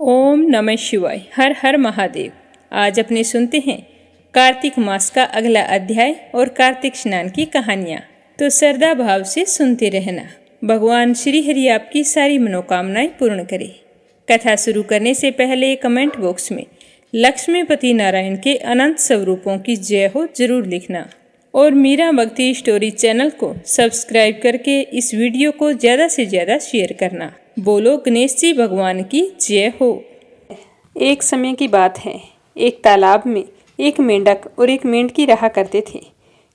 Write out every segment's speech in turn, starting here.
ओम नमः शिवाय। हर हर महादेव। आज अपने सुनते हैं कार्तिक मास का अगला अध्याय और कार्तिक स्नान की कहानियाँ। तो श्रद्धा भाव से सुनते रहना। भगवान श्री हरि आपकी सारी मनोकामनाएं पूर्ण करे। कथा शुरू करने से पहले कमेंट बॉक्स में लक्ष्मीपति नारायण के अनंत स्वरूपों की जय हो जरूर लिखना और मीरा भक्ति स्टोरी चैनल को सब्सक्राइब करके इस वीडियो को ज़्यादा से ज़्यादा शेयर करना। बोलो गणेश जी भगवान की जय हो। एक समय की बात है, एक तालाब में एक मेंढक और एक मेंढकी रहा करते थे।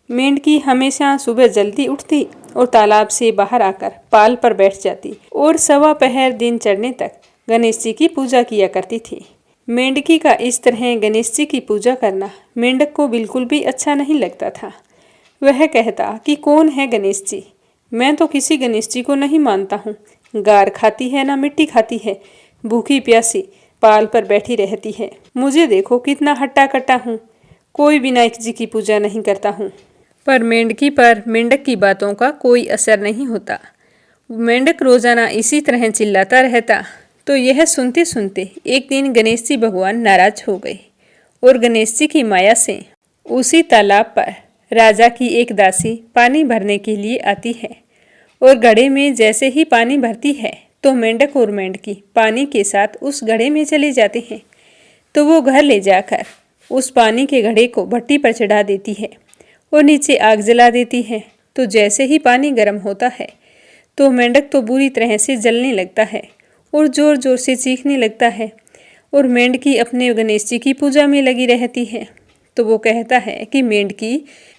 मेंढकी हमेशा सुबह जल्दी उठती और तालाब से बाहर आकर पाल पर बैठ जाती और सवा पहर दिन चढ़ने तक गणेश जी की पूजा किया करती थी। मेंढकी का इस तरह गणेश जी की पूजा करना मेंढक को बिल्कुल भी अच्छा नहीं लगता था। वह कहता कि कौन है गणेश जी, मैं तो किसी गणेश जी को नहीं मानता हूँ। गार खाती है ना मिट्टी खाती है, भूखी प्यासी पाल पर बैठी रहती है। मुझे देखो कितना हट्टा कट्टा हूँ, कोई विनायक जी की पूजा नहीं करता हूँ। पर मेंढकी पर मेंढक की बातों का कोई असर नहीं होता। मेंढक रोजाना इसी तरह चिल्लाता रहता। तो यह सुनते सुनते एक दिन गणेश जी भगवान नाराज हो गए और गणेश जी की माया से उसी तालाब पर राजा की एक दासी पानी भरने के लिए आती है और घड़े में जैसे ही पानी भरती है तो मेंढक और मेंढकी पानी के साथ उस घड़े में चले जाते हैं। तो वो घर ले जाकर उस पानी के घड़े को भट्टी पर चढ़ा देती है और नीचे आग जला देती है। तो जैसे ही पानी गर्म होता है तो मेंढक तो बुरी तरह से जलने लगता है और ज़ोर ज़ोर से चीखने लगता है और मेंढकी अपने गणेश जी की पूजा में लगी रहती है। तो वो कहता है कि मेंढकी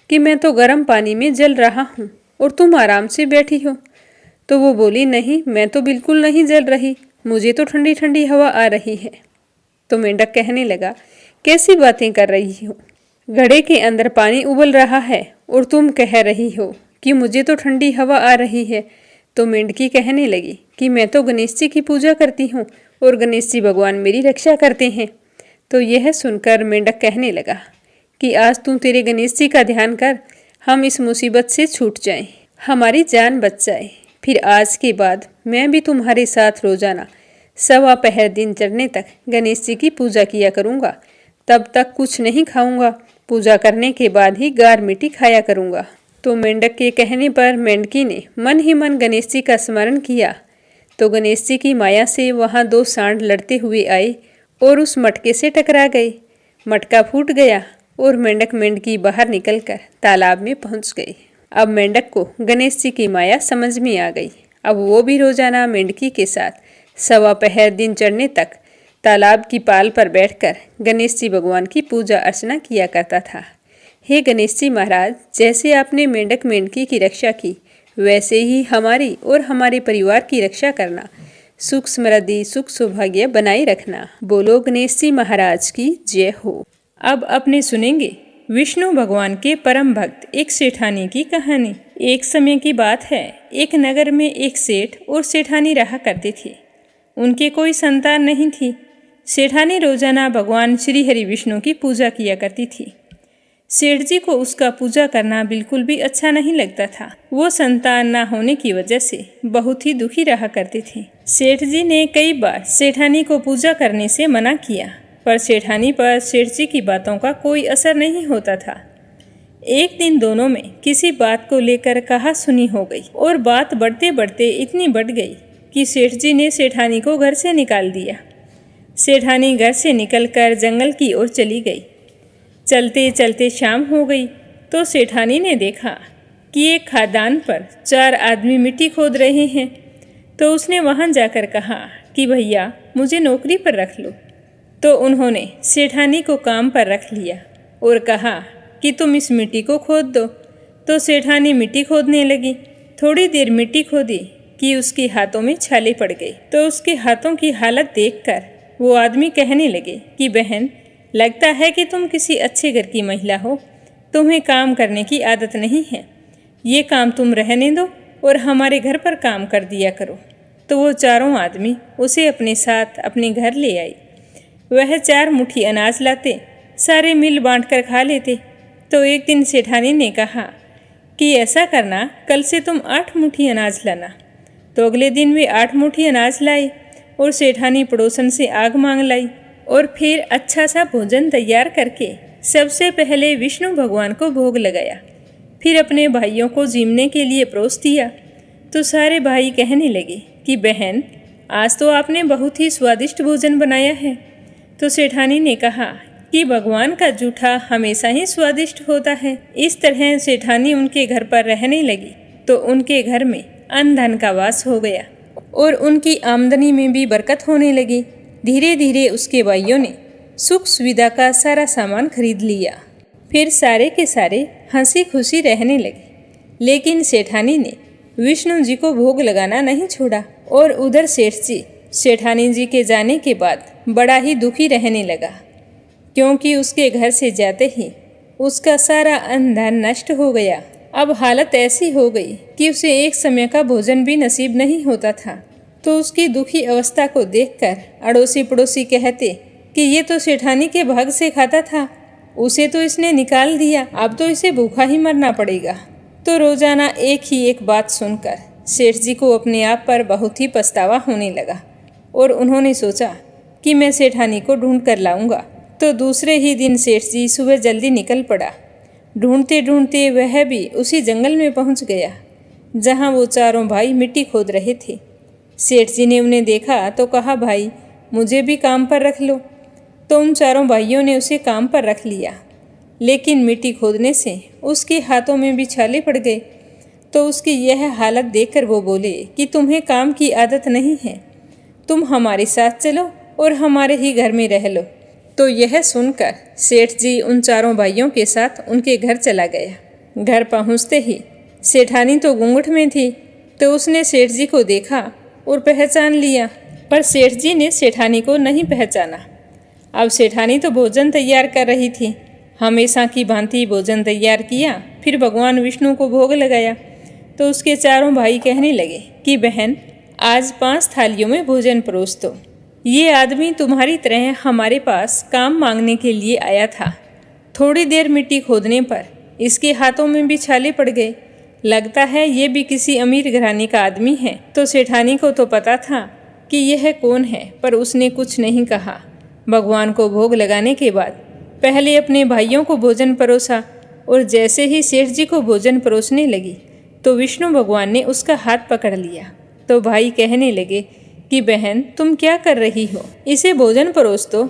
कि मैं तो गर्म पानी में जल रहा हूँ और तुम आराम से बैठी हो। तो वो बोली, नहीं, मैं तो बिल्कुल नहीं जल रही, मुझे तो ठंडी ठंडी हवा आ रही है। तो मेंढक कहने लगा, कैसी बातें कर रही हो, घड़े के अंदर पानी उबल रहा है और तुम कह रही हो कि मुझे तो ठंडी हवा आ रही है। तो मेंढकी कहने लगी कि मैं तो गणेश जी की पूजा करती हूँ और गणेश जी भगवान मेरी रक्षा करते हैं। तो यह सुनकर मेंढक कहने लगा कि आज तू तेरे गणेश जी का ध्यान कर, हम इस मुसीबत से छूट जाएं, हमारी जान बच जाए। फिर आज के बाद मैं भी तुम्हारे साथ रोजाना सवा पहर दिन चढ़ने तक गणेश जी की पूजा किया करूँगा। तब तक कुछ नहीं खाऊंगा, पूजा करने के बाद ही गार मिट्टी खाया करूँगा। तो मेंढक के कहने पर मेंढकी ने मन ही मन गणेश जी का स्मरण किया। तो गणेश जी की माया से वहाँ दो सांड लड़ते हुए आए और उस मटके से टकरा गए। मटका फूट गया और मेंढक मेंढकी बाहर निकलकर तालाब में पहुंच गई। अब मेंढक को गणेश जी की माया समझ में आ गई। अब वो भी रोजाना मेंढकी के साथ सवा पहर दिन चढ़ने तक तालाब की पाल पर बैठकर गणेश जी भगवान की पूजा अर्चना किया करता था। हे गणेश जी महाराज, जैसे आपने मेंढक मेंढकी की रक्षा की, वैसे ही हमारी और हमारे परिवार की रक्षा करना, सुख समृद्धि सुख सौभाग्य बनाए रखना। बोलो गणेश जी महाराज की जय हो। अब अपने सुनेंगे विष्णु भगवान के परम भक्त एक सेठानी की कहानी। एक समय की बात है, एक नगर में एक सेठ और सेठानी रहा करते थे। उनके कोई संतान नहीं थी। सेठानी रोजाना भगवान श्री हरि विष्णु की पूजा किया करती थी। सेठ जी को उसका पूजा करना बिल्कुल भी अच्छा नहीं लगता था। वो संतान ना होने की वजह से बहुत ही दुखी रहा करते थे। सेठ जी ने कई बार सेठानी को पूजा करने से मना किया, पर सेठानी पर सेठ जी की बातों का कोई असर नहीं होता था। एक दिन दोनों में किसी बात को लेकर कहा सुनी हो गई और बात बढ़ते बढ़ते इतनी बढ़ गई कि सेठ जी ने सेठानी को घर से निकाल दिया। सेठानी घर से निकलकर जंगल की ओर चली गई। चलते चलते शाम हो गई तो सेठानी ने देखा कि एक खदान पर 4 आदमी मिट्टी खोद रहे हैं। तो उसने वहां जाकर कहा कि भैया, मुझे नौकरी पर रख लो। तो उन्होंने सेठानी को काम पर रख लिया और कहा कि तुम इस मिट्टी को खोद दो। तो सेठानी मिट्टी खोदने लगी। थोड़ी देर मिट्टी खोदी कि उसके हाथों में छाले पड़ गई। तो उसके हाथों की हालत देखकर वो आदमी कहने लगे कि बहन, लगता है कि तुम किसी अच्छे घर की महिला हो, तुम्हें काम करने की आदत नहीं है। ये काम तुम रहने दो और हमारे घर पर काम कर दिया करो। तो वो चारों आदमी उसे अपने साथ अपने घर ले आई। वह 4 मुट्ठी अनाज लाते, सारे मिल बांट कर खा लेते। तो एक दिन सेठानी ने कहा कि ऐसा करना, कल से तुम 8 मुट्ठी अनाज लाना। तो अगले दिन वे 8 मुट्ठी अनाज लाए और सेठानी पड़ोसन से आग मांग लाई और फिर अच्छा सा भोजन तैयार करके सबसे पहले विष्णु भगवान को भोग लगाया। फिर अपने भाइयों को जीमने के लिए परोस दिया। तो सारे भाई कहने लगे कि बहन, आज तो आपने बहुत ही स्वादिष्ट भोजन बनाया है। तो सेठानी ने कहा कि भगवान का जूठा हमेशा ही स्वादिष्ट होता है। इस तरह सेठानी उनके घर पर रहने लगी तो उनके घर में अन्न धन का वास हो गया और उनकी आमदनी में भी बरकत होने लगी। धीरे धीरे उसके भाइयों ने सुख सुविधा का सारा सामान खरीद लिया। फिर सारे के सारे हंसी खुशी रहने लगे। लेकिन सेठानी ने विष्णु जी को भोग लगाना नहीं छोड़ा और उधर सेठ जी सेठानी जी के जाने के बाद बड़ा ही दुखी रहने लगा, क्योंकि उसके घर से जाते ही उसका सारा अन्न धन नष्ट हो गया। अब हालत ऐसी हो गई कि उसे एक समय का भोजन भी नसीब नहीं होता था। तो उसकी दुखी अवस्था को देखकर अड़ोसी पड़ोसी कहते कि ये तो सेठानी के भाग से खाता था, उसे तो इसने निकाल दिया, अब तो इसे भूखा ही मरना पड़ेगा। तो रोजाना एक ही एक बात सुनकर सेठ जी को अपने आप पर बहुत ही पछतावा होने लगा और उन्होंने सोचा कि मैं सेठानी को ढूंढ कर लाऊंगा। तो दूसरे ही दिन सेठ जी सुबह जल्दी निकल पड़ा। ढूंढते ढूंढते वह भी उसी जंगल में पहुंच गया जहां वो चारों भाई मिट्टी खोद रहे थे। सेठ जी ने उन्हें देखा तो कहा, भाई मुझे भी काम पर रख लो। तो उन चारों भाइयों ने उसे काम पर रख लिया, लेकिन मिट्टी खोदने से उसके हाथों में भी छाले पड़ गए। तो उसकी यह हालत देखकर वो बोले कि तुम्हें काम की आदत नहीं है, तुम हमारे साथ चलो और हमारे ही घर में रह लो। तो यह सुनकर सेठ जी उन चारों भाइयों के साथ उनके घर चला गया। घर पहुंचते ही सेठानी तो घूंघट में थी, तो उसने सेठ जी को देखा और पहचान लिया, पर सेठ जी ने सेठानी को नहीं पहचाना। अब सेठानी तो भोजन तैयार कर रही थी। हमेशा की भांति भोजन तैयार किया, फिर भगवान विष्णु को भोग लगाया। तो उसके चारों भाई कहने लगे कि बहन, आज 5 थालियों में भोजन परोस दो। ये आदमी तुम्हारी तरह हमारे पास काम मांगने के लिए आया था। थोड़ी देर मिट्टी खोदने पर इसके हाथों में भी छाले पड़ गए। लगता है ये भी किसी अमीर घराने का आदमी है। तो सेठानी को तो पता था कि यह कौन है, पर उसने कुछ नहीं कहा। भगवान को भोग लगाने के बाद पहले अपने भाइयों को भोजन परोसा और जैसे ही सेठ जी को भोजन परोसने लगी तो विष्णु भगवान ने उसका हाथ पकड़ लिया। तो भाई कहने लगे कि बहन, तुम क्या कर रही हो, इसे भोजन परोस दो,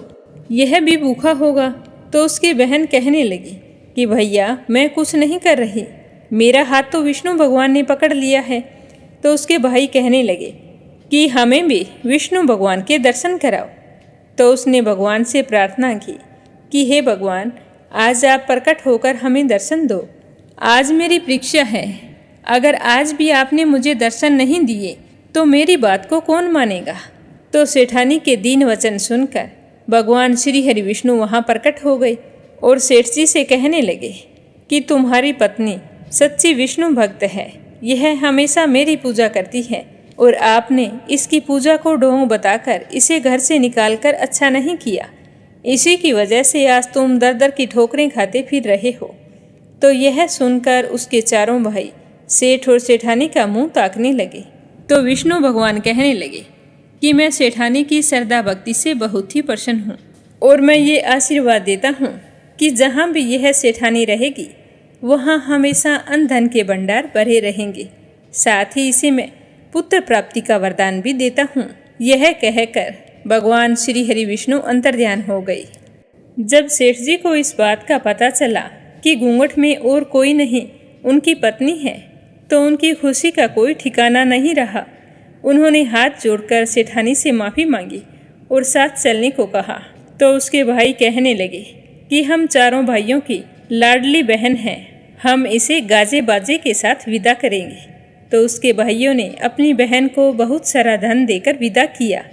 यह भी भूखा होगा। तो उसकी बहन कहने लगी कि भैया, मैं कुछ नहीं कर रही, मेरा हाथ तो विष्णु भगवान ने पकड़ लिया है। तो उसके भाई कहने लगे कि हमें भी विष्णु भगवान के दर्शन कराओ। तो उसने भगवान से प्रार्थना की कि हे भगवान, आज आप प्रकट होकर हमें दर्शन दो। आज मेरी परीक्षा है, अगर आज भी आपने मुझे दर्शन नहीं दिए तो मेरी बात को कौन मानेगा। तो सेठानी के दीन वचन सुनकर भगवान श्री हरि विष्णु वहाँ प्रकट हो गए और सेठ जी से कहने लगे कि तुम्हारी पत्नी सच्ची विष्णु भक्त है, यह हमेशा मेरी पूजा करती है और आपने इसकी पूजा को ढोंग बताकर इसे घर से निकालकर अच्छा नहीं किया। इसी की वजह से आज तुम दर दर की ठोकरें खाते फिर रहे हो। तो यह सुनकर उसके चारों भाई सेठ और सेठानी का मुंह ताकने लगे। तो विष्णु भगवान कहने लगे कि मैं सेठानी की श्रद्धा भक्ति से बहुत ही प्रसन्न हूँ और मैं ये आशीर्वाद देता हूँ कि जहाँ भी यह सेठानी रहेगी वहाँ हमेशा अन्न धन के भंडार भरे रहेंगे। साथ ही इसे मैं पुत्र प्राप्ति का वरदान भी देता हूँ। यह कहकर भगवान श्री हरि विष्णु अंतर्ध्यान हो गए। जब सेठ जी को इस बात का पता चला कि घूंघट में और कोई नहीं उनकी पत्नी है, तो उनकी खुशी का कोई ठिकाना नहीं रहा। उन्होंने हाथ जोड़कर सेठानी से माफ़ी मांगी और साथ चलने को कहा। तो उसके भाई कहने लगे कि हम चारों भाइयों की लाडली बहन हैं, हम इसे गाजे बाजे के साथ विदा करेंगे। तो उसके भाइयों ने अपनी बहन को बहुत सारा धन देकर विदा किया।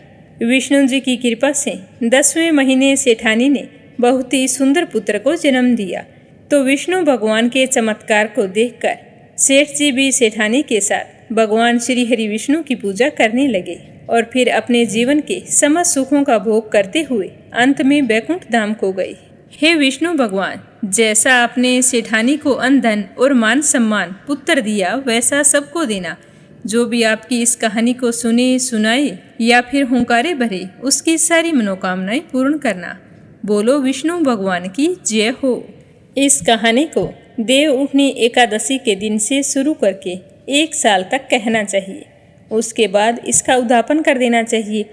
विष्णु जी की कृपा से 10वें महीने सेठानी ने बहुत ही सुंदर पुत्र को जन्म दिया। तो विष्णु भगवान के चमत्कार को देखकर सेठ जी भी सेठानी के साथ भगवान श्री हरि विष्णु की पूजा करने लगे और फिर अपने जीवन के समस्त सुखों का भोग करते हुए अंत में वैकुंठ धाम को गए। हे विष्णु भगवान, जैसा आपने सेठानी को अन्न धन और मान सम्मान पुत्र दिया, वैसा सबको देना, जो भी आपकी इस कहानी को सुने, सुनाए या फिर हुंकारे भरे, उसकी सारी मनोकामनाएं पूर्ण करना। बोलो विष्णु भगवान की जय हो। इस कहानी को देव उठनी एकादशी के दिन से शुरू करके 1 साल तक कहना चाहिए। उसके बाद इसका उद्यापन कर देना चाहिए।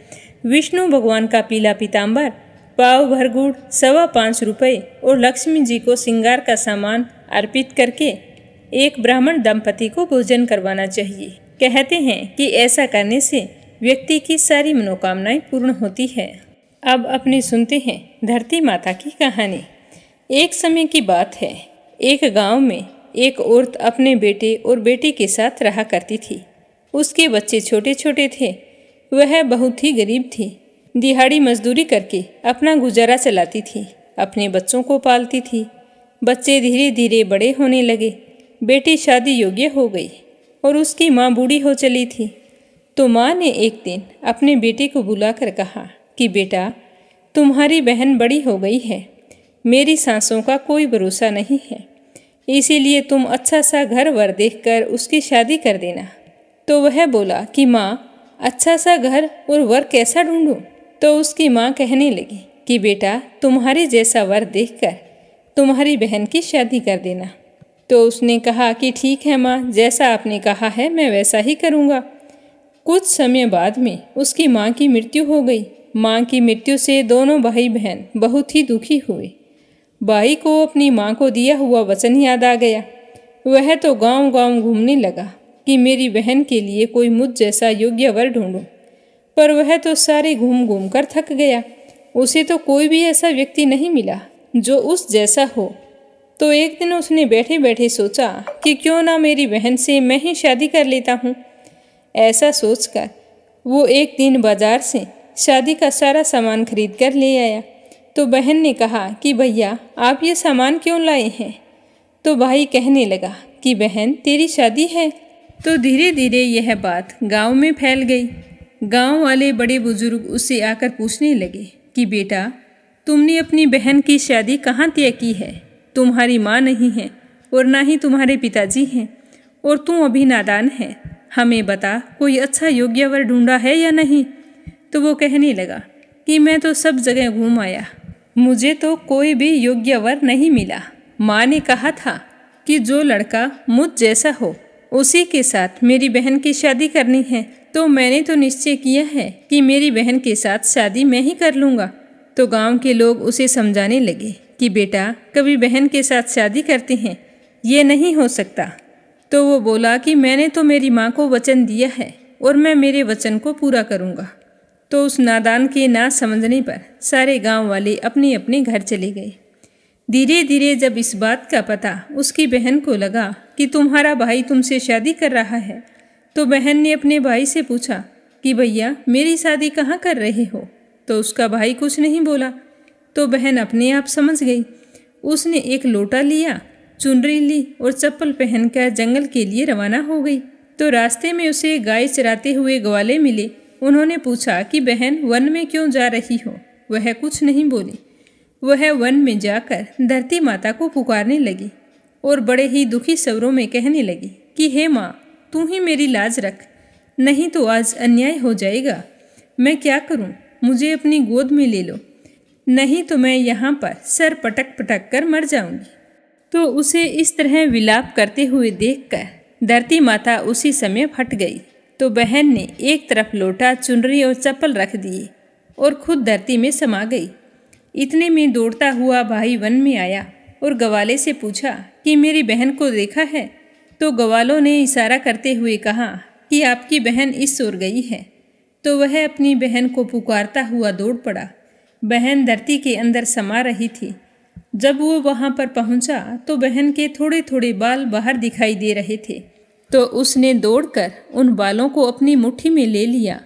विष्णु भगवान का पीला पीताम्बर, पाव भर गुड़, 5.25 रुपये और लक्ष्मी जी को श्रृंगार का सामान अर्पित करके एक ब्राह्मण दंपति को भोजन करवाना चाहिए। कहते हैं कि ऐसा करने से व्यक्ति की सारी मनोकामनाएं पूर्ण होती है। अब अपने सुनते हैं धरती माता की कहानी। एक समय की बात है, एक गांव में एक औरत अपने बेटे और बेटी के साथ रहा करती थी। उसके बच्चे छोटे छोटे थे। वह बहुत ही गरीब थी। दिहाड़ी मजदूरी करके अपना गुजारा चलाती थी, अपने बच्चों को पालती थी। बच्चे धीरे धीरे बड़े होने लगे। बेटी शादी योग्य हो गई और उसकी माँ बूढ़ी हो चली थी। तो माँ ने एक दिन अपने बेटे को बुलाकर कहा कि बेटा, तुम्हारी बहन बड़ी हो गई है, मेरी सांसों का कोई भरोसा नहीं है, इसीलिए तुम अच्छा सा घर वर देखकर उसकी शादी कर देना। तो वह बोला कि माँ, अच्छा सा घर और वर कैसा ढूंढूं? तो उसकी माँ कहने लगी कि बेटा, तुम्हारे जैसा वर देखकर तुम्हारी बहन की शादी कर देना। तो उसने कहा कि ठीक है माँ, जैसा आपने कहा है मैं वैसा ही करूँगा। कुछ समय बाद में उसकी माँ की मृत्यु हो गई। माँ की मृत्यु से दोनों भाई बहन बहुत ही दुखी हुए। भाई को अपनी माँ को दिया हुआ वचन याद आ गया। वह तो गांव गांव घूमने लगा कि मेरी बहन के लिए कोई मुझ जैसा योग्य वर ढूंढूं। पर वह तो सारे घूम घूम कर थक गया। उसे तो कोई भी ऐसा व्यक्ति नहीं मिला जो उस जैसा हो। तो एक दिन उसने बैठे बैठे सोचा कि क्यों ना मेरी बहन से मैं ही शादी कर लेता हूँ। ऐसा सोचकर वो एक दिन बाजार से शादी का सारा सामान खरीद कर ले आया। तो बहन ने कहा कि भैया, आप ये सामान क्यों लाए हैं? तो भाई कहने लगा कि बहन, तेरी शादी है। तो धीरे धीरे यह बात गांव में फैल गई। गांव वाले बड़े बुजुर्ग उससे आकर पूछने लगे कि बेटा, तुमने अपनी बहन की शादी कहाँ तय की है? तुम्हारी माँ नहीं है और ना ही तुम्हारे पिताजी हैं, और तू अभी नादान है। हमें बता, कोई अच्छा योग्य वर ढूंढा है या नहीं? तो वो कहने लगा कि मैं तो सब जगह घूम आया, मुझे तो कोई भी योग्य वर नहीं मिला। माँ ने कहा था कि जो लड़का मुझ जैसा हो उसी के साथ मेरी बहन की शादी करनी है। तो मैंने तो निश्चय किया है कि मेरी बहन के साथ शादी मैं ही कर लूँगा। तो गांव के लोग उसे समझाने लगे कि बेटा, कभी बहन के साथ शादी करते हैं, ये नहीं हो सकता। तो वो बोला कि मैंने तो मेरी माँ को वचन दिया है और मैं मेरे वचन को पूरा करूँगा। तो उस नादान के ना समझने पर सारे गांव वाले अपने अपने घर चले गए। धीरे धीरे जब इस बात का पता उसकी बहन को लगा कि तुम्हारा भाई तुमसे शादी कर रहा है, तो बहन ने अपने भाई से पूछा कि भैया, मेरी शादी कहाँ कर रहे हो? तो उसका भाई कुछ नहीं बोला। तो बहन अपने आप समझ गई। उसने एक लोटा लिया, चुनरी ली और चप्पल पहनकर जंगल के लिए रवाना हो गई। तो रास्ते में उसे गाय चराते हुए ग्वाले मिले। उन्होंने पूछा कि बहन, वन में क्यों जा रही हो? वह कुछ नहीं बोली। वह वन में जाकर धरती माता को पुकारने लगी और बड़े ही दुखी स्वरों में कहने लगी कि हे माँ, तू ही मेरी लाज रख, नहीं तो आज अन्याय हो जाएगा। मैं क्या करूँ? मुझे अपनी गोद में ले लो, नहीं तो मैं यहाँ पर सर पटक पटक कर मर जाऊँगी। तो उसे इस तरह विलाप करते हुए देखकर धरती माता उसी समय फट गई। तो बहन ने एक तरफ लोटा, चुनरी और चप्पल रख दिए और खुद धरती में समा गई। इतने में दौड़ता हुआ भाई वन में आया और गवाले से पूछा कि मेरी बहन को देखा है? तो गवालों ने इशारा करते हुए कहा कि आपकी बहन इस ओर गई है। तो वह अपनी बहन को पुकारता हुआ दौड़ पड़ा। बहन धरती के अंदर समा रही थी। जब वो वहाँ पर पहुँचा तो बहन के थोड़े थोड़े बाल बाहर दिखाई दे रहे थे। तो उसने दौड़कर उन बालों को अपनी मुट्ठी में ले लिया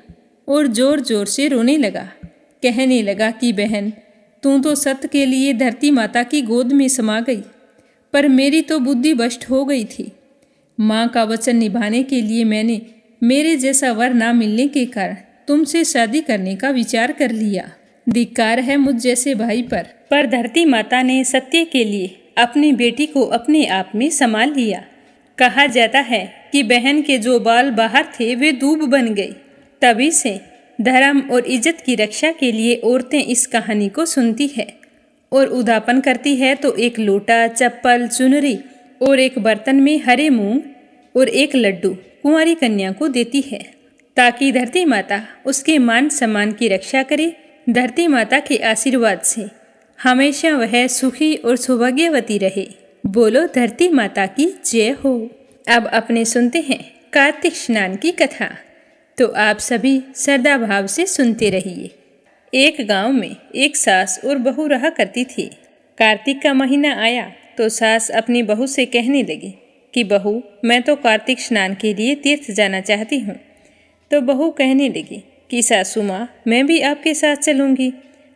और जोर जोर से रोने लगा। कहने लगा कि बहन, तू तो सत्य के लिए धरती माता की गोद में समा गई, पर मेरी तो बुद्धि भ्रष्ट हो गई थी। माँ का वचन निभाने के लिए मैंने मेरे जैसा वर ना मिलने के कारण तुमसे शादी करने का विचार कर लिया। धिक्कार है मुझ जैसे भाई पर धरती माता ने सत्य के लिए अपनी बेटी को अपने आप में संभाल लिया। कहा जाता है कि बहन के जो बाल बाहर थे वे दूब बन गई। तभी से धर्म और इज्जत की रक्षा के लिए औरतें इस कहानी को सुनती है और उदापन करती है तो एक लोटा, चप्पल, चुनरी और एक बर्तन में हरे मूंग और एक लड्डू कुंवारी कन्या को देती है, ताकि धरती माता उसके मान सम्मान की रक्षा करे। धरती माता के आशीर्वाद से हमेशा वह सुखी और सौभाग्यवती रहे। बोलो धरती माता की जय हो। अब अपने सुनते हैं कार्तिक स्नान की कथा। तो आप सभी श्रद्धा भाव से सुनते रहिए। एक गांव में एक सास और बहू रहा करती थी। कार्तिक का महीना आया तो सास अपनी बहू से कहने लगी कि बहू, मैं तो कार्तिक स्नान के लिए तीर्थ जाना चाहती हूँ। तो बहू कहने लगी कि सासू माँ, मैं भी आपके साथ चलूँगी।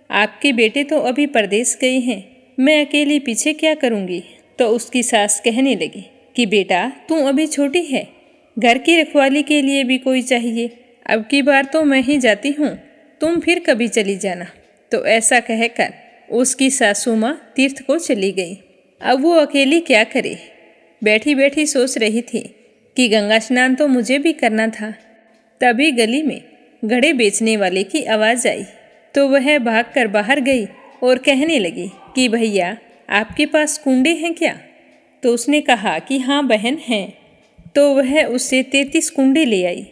आपके बेटे तो अभी परदेश गए हैं, मैं अकेली पीछे क्या करूँगी। तो उसकी सास कहने लगी कि बेटा, तू अभी छोटी है, घर की रखवाली के लिए भी कोई चाहिए। अब की बार तो मैं ही जाती हूँ, तुम फिर कभी चली जाना। तो ऐसा कहकर उसकी सासू माँ तीर्थ को चली गई। अब वो अकेली क्या करे। बैठी बैठी सोच रही थी कि गंगा स्नान तो मुझे भी करना था। तभी गली में घड़े बेचने वाले की आवाज़ आई तो वह भागकर बाहर गई और कहने लगी कि भैया, आपके पास कुंडे हैं क्या। तो उसने कहा कि हाँ बहन हैं। तो वह उससे 33 कुंडे ले आई।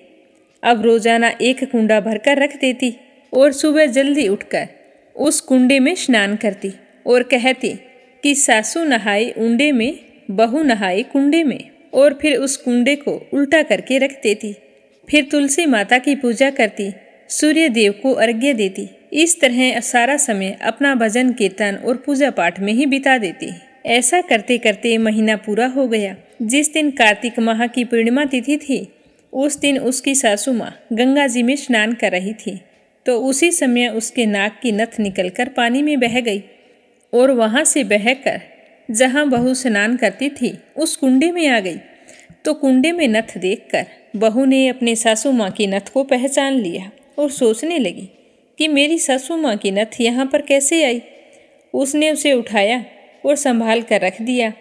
अब रोजाना एक कुंडा भरकर रख देती और सुबह जल्दी उठकर उस कुंडे में स्नान करती और कहती कि सासू नहाए उंडे में, बहू नहाए कुंडे में, और फिर उस कुंडे को उल्टा करके रख देती। फिर तुलसी माता की पूजा करती, सूर्य देव को अर्घ्य देती। इस तरह सारा समय अपना भजन कीर्तन और पूजा पाठ में ही बिता देती। ऐसा करते करते महीना पूरा हो गया। जिस दिन कार्तिक माह की पूर्णिमा तिथि थी, उस दिन उसकी सासू माँ गंगा जी में स्नान कर रही थी। तो उसी समय उसके नाक की नथ निकलकर पानी में बह गई और वहाँ से बहकर जहाँ बहू स्नान करती थी उस कुंडे में आ गई। तो कुंडे में नथ देखकर बहू ने अपने सासू माँ की नथ को पहचान लिया और सोचने लगी कि मेरी सासू माँ की नथ यहाँ पर कैसे आई। उसने उसे उठाया और संभाल कर रख दिया।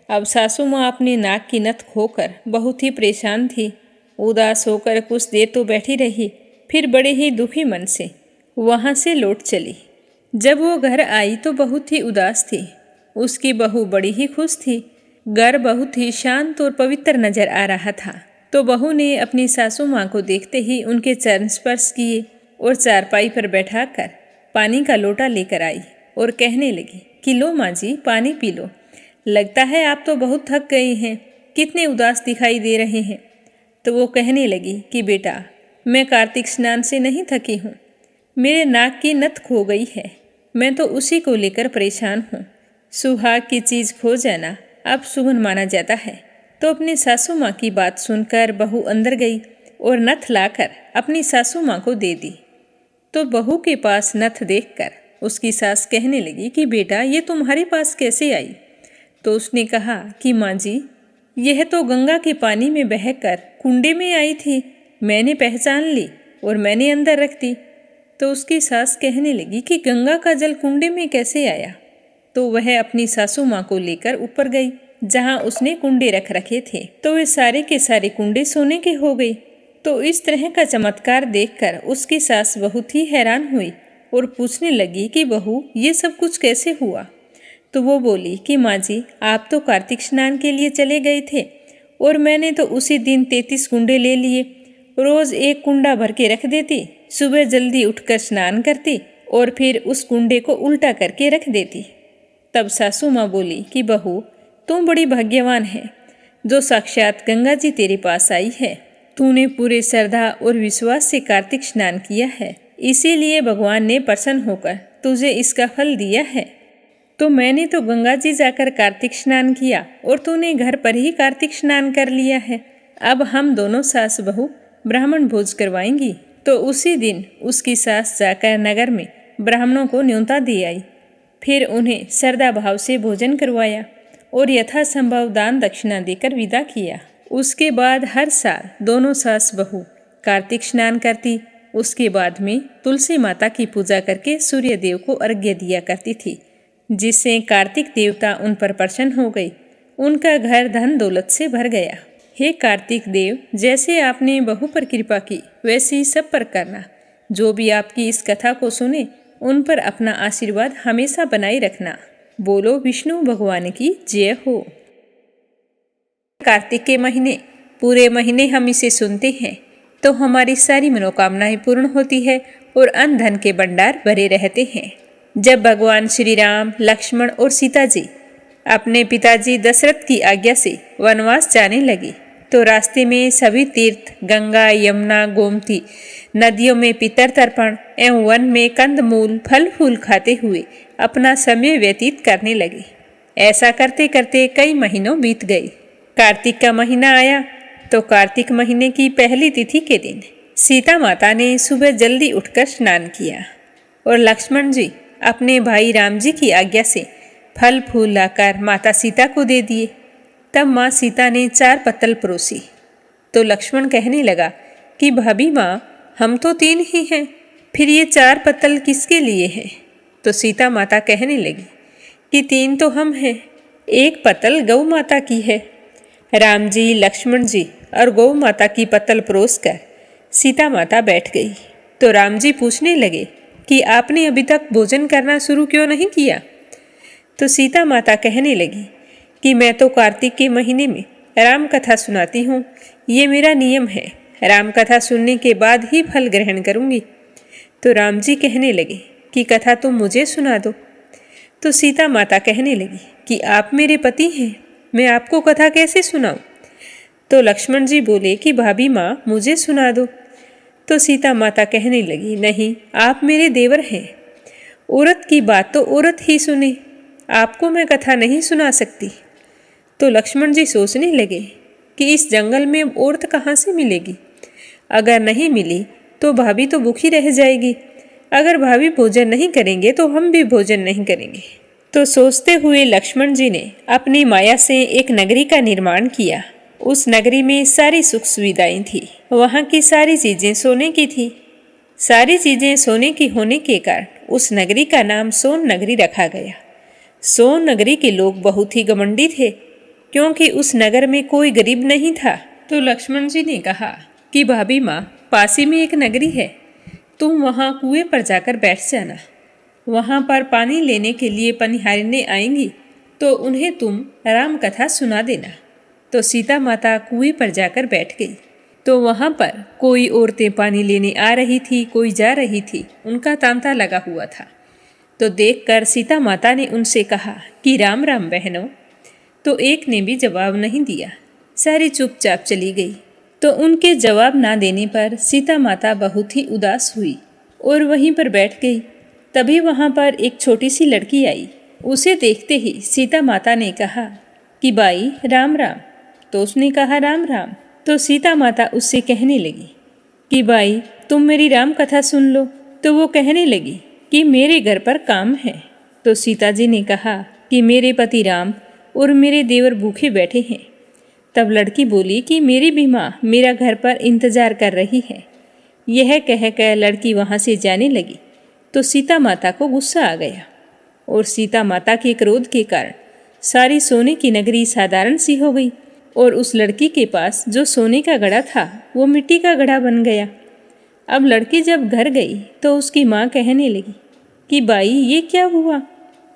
अब सासू माँ अपने नाक की नथ खोकर बहुत ही परेशान थी। उदास होकर कुछ देर तो बैठी रही, फिर बड़े ही दुखी मन से वहाँ से लौट चली। जब वो घर आई तो बहुत ही उदास थी। उसकी बहू बड़ी ही खुश थी। घर बहुत ही शांत और पवित्र नजर आ रहा था। तो बहू ने अपनी सासू माँ को देखते ही उनके चरण स्पर्श किए और चारपाई पर बैठाकर पानी का लोटा लेकर आई और कहने लगी कि लो माँ जी, पानी पी लो। लगता है आप तो बहुत थक गए हैं, कितने उदास दिखाई दे रहे हैं। तो वो कहने लगी कि बेटा, मैं कार्तिक स्नान से नहीं थकी हूँ, मेरे नाक की नथ खो गई है, मैं तो उसी को लेकर परेशान हूँ। सुहाग की चीज़ खो जाना अब शुभ माना जाता है। तो अपनी सासू माँ की बात सुनकर बहू अंदर गई और नथ लाकर अपनी सासू माँ को दे दी। तो बहू के पास नथ देखकर उसकी सास कहने लगी कि बेटा, ये तुम्हारे पास कैसे आई। तो उसने कहा कि माँ जी, यह तो गंगा के पानी में बहकर कुंडे में आई थी, मैंने पहचान ली और मैंने अंदर रख दी। तो उसकी सास कहने लगी कि गंगा का जल कुंडे में कैसे आया। तो वह अपनी सासू माँ को लेकर ऊपर गई जहाँ उसने कुंडे रख रखे थे। तो वे सारे के सारे कुंडे सोने के हो गए। तो इस तरह का चमत्कार देखकर उसकी सास बहुत ही हैरान हुई और पूछने लगी कि बहू, ये सब कुछ कैसे हुआ। तो वो बोली कि माँ जी, आप तो कार्तिक स्नान के लिए चले गए थे और मैंने तो उसी दिन 33 कुंडे ले लिए। रोज एक कुंडा भर के रख देती, सुबह जल्दी उठकर स्नान करती और फिर उस कुंडे को उल्टा करके रख देती। तब सासू माँ बोली कि बहू, तुम बड़ी भाग्यवान है जो साक्षात गंगा जी तेरे पास आई है। तूने पूरे श्रद्धा और विश्वास से कार्तिक स्नान किया है, इसीलिए भगवान ने प्रसन्न होकर तुझे इसका फल दिया है। तो मैंने तो गंगा जी जाकर कार्तिक स्नान किया और तूने घर पर ही कार्तिक स्नान कर लिया है। अब हम दोनों सास बहू ब्राह्मण भोज करवाएंगी। तो उसी दिन उसकी सास जाकर नगर में ब्राह्मणों को न्योता दे आई। फिर उन्हें श्रद्धा भाव से भोजन करवाया और यथासंभव दान दक्षिणा देकर विदा किया। उसके बाद हर साल दोनों सास बहू कार्तिक स्नान करती। उसके बाद में तुलसी माता की पूजा करके सूर्य देव को अर्घ्य दिया करती थी, जिससे कार्तिक देवता उन पर प्रसन्न हो गई उनका घर धन दौलत से भर गया। हे कार्तिक देव, जैसे आपने बहू पर कृपा की वैसे ही सब पर करना। जो भी आपकी इस कथा को सुने उन पर अपना आशीर्वाद हमेशा बनाए रखना। बोलो विष्णु भगवान की जय हो। कार्तिक के महीने पूरे महीने हम इसे सुनते हैं तो हमारी सारी मनोकामनाएं पूर्ण होती है और अन्न धन के भंडार भरे रहते हैं। जब भगवान श्री राम, लक्ष्मण और सीता जी अपने पिताजी दशरथ की आज्ञा से वनवास जाने लगे तो रास्ते में सभी तीर्थ, गंगा, यमुना, गोमती नदियों में पितर तर्पण एवं वन में कंदमूल, फल फूल खाते हुए अपना समय व्यतीत करने लगे। ऐसा करते करते कई महीनों बीत गए। कार्तिक का महीना आया तो कार्तिक महीने की पहली तिथि के दिन सीता माता ने सुबह जल्दी उठकर स्नान किया और लक्ष्मण जी अपने भाई राम जी की आज्ञा से फल फूल लाकर माता सीता को दे दिए। तब माँ सीता ने 4 पत्तल परोसी तो लक्ष्मण कहने लगा कि भाभी माँ, हम तो 3 ही हैं, फिर ये 4 पत्तल किसके लिए है? तो सीता माता कहने लगी कि 3 तो हम हैं, 1 पत्तल गौ माता की है। राम जी, लक्ष्मण जी और गौ माता की पत्तल परोस कर सीता माता बैठ गई तो राम जी पूछने लगे कि आपने अभी तक भोजन करना शुरू क्यों नहीं किया? तो सीता माता कहने लगी कि मैं तो कार्तिक के महीने में राम कथा सुनाती हूँ, ये मेरा नियम है। राम कथा सुनने के बाद ही फल ग्रहण करूँगी। तो राम जी कहने लगे कि कथा तुम मुझे सुना दो। तो सीता माता कहने लगी कि आप मेरे पति हैं, मैं आपको कथा कैसे सुनाऊं? तो लक्ष्मण जी बोले कि भाभी माँ, मुझे सुना दो। तो सीता माता कहने लगी, नहीं, आप मेरे देवर हैं, औरत की बात तो औरत ही सुने, आपको मैं कथा नहीं सुना सकती। तो लक्ष्मण जी सोचने लगे कि इस जंगल में औरत कहाँ से मिलेगी? अगर नहीं मिली तो भाभी तो भूखी रह जाएगी, अगर भाभी भोजन नहीं करेंगे तो हम भी भोजन नहीं करेंगे। तो सोचते हुए लक्ष्मण जी ने अपनी माया से एक नगरी का निर्माण किया। उस नगरी में सारी सुख सुविधाएं थी, वहाँ की सारी चीजें सोने की थी। सारी चीजें सोने की होने के कारण उस नगरी का नाम सोन नगरी रखा गया। सोन नगरी के लोग बहुत ही घमंडी थे क्योंकि उस नगर में कोई गरीब नहीं था। तो लक्ष्मण जी ने कहा कि भाभी माँ, पास ही में एक नगरी है, तुम वहाँ कुएं पर जाकर बैठ जाना। वहाँ पर पानी लेने के लिए पनिहारिनें आएंगी तो उन्हें तुम राम कथा सुना देना। तो सीता माता कुएं पर जाकर बैठ गई तो वहाँ पर कोई औरतें पानी लेने आ रही थी, कोई जा रही थी, उनका तांता लगा हुआ था। तो देखकर सीता माता ने उनसे कहा कि राम राम बहनों। तो एक ने भी जवाब नहीं दिया, सारी चुपचाप चली गई। तो उनके जवाब ना देने पर सीता माता बहुत ही उदास हुई और वहीं पर बैठ गई। तभी वहाँ पर एक छोटी सी लड़की आई। उसे देखते ही सीता माता ने कहा कि बाई राम राम। तो उसने कहा राम राम। तो सीता माता उससे कहने लगी कि बाई, तुम मेरी राम कथा सुन लो। तो वो कहने लगी कि मेरे घर पर काम है। तो सीता जी ने कहा कि मेरे पति राम और मेरे देवर भूखे बैठे हैं। तब लड़की बोली कि मेरी भी माँ मेरा घर पर इंतजार कर रही है। यह कहकर लड़की वहाँ से जाने लगी तो सीता माता को गुस्सा आ गया और सीता माता के क्रोध के कारण सारी सोने की नगरी साधारण सी हो गई और उस लड़की के पास जो सोने का घड़ा था वो मिट्टी का घड़ा बन गया। अब लड़की जब घर गई तो उसकी माँ कहने लगी कि बाई, ये क्या हुआ?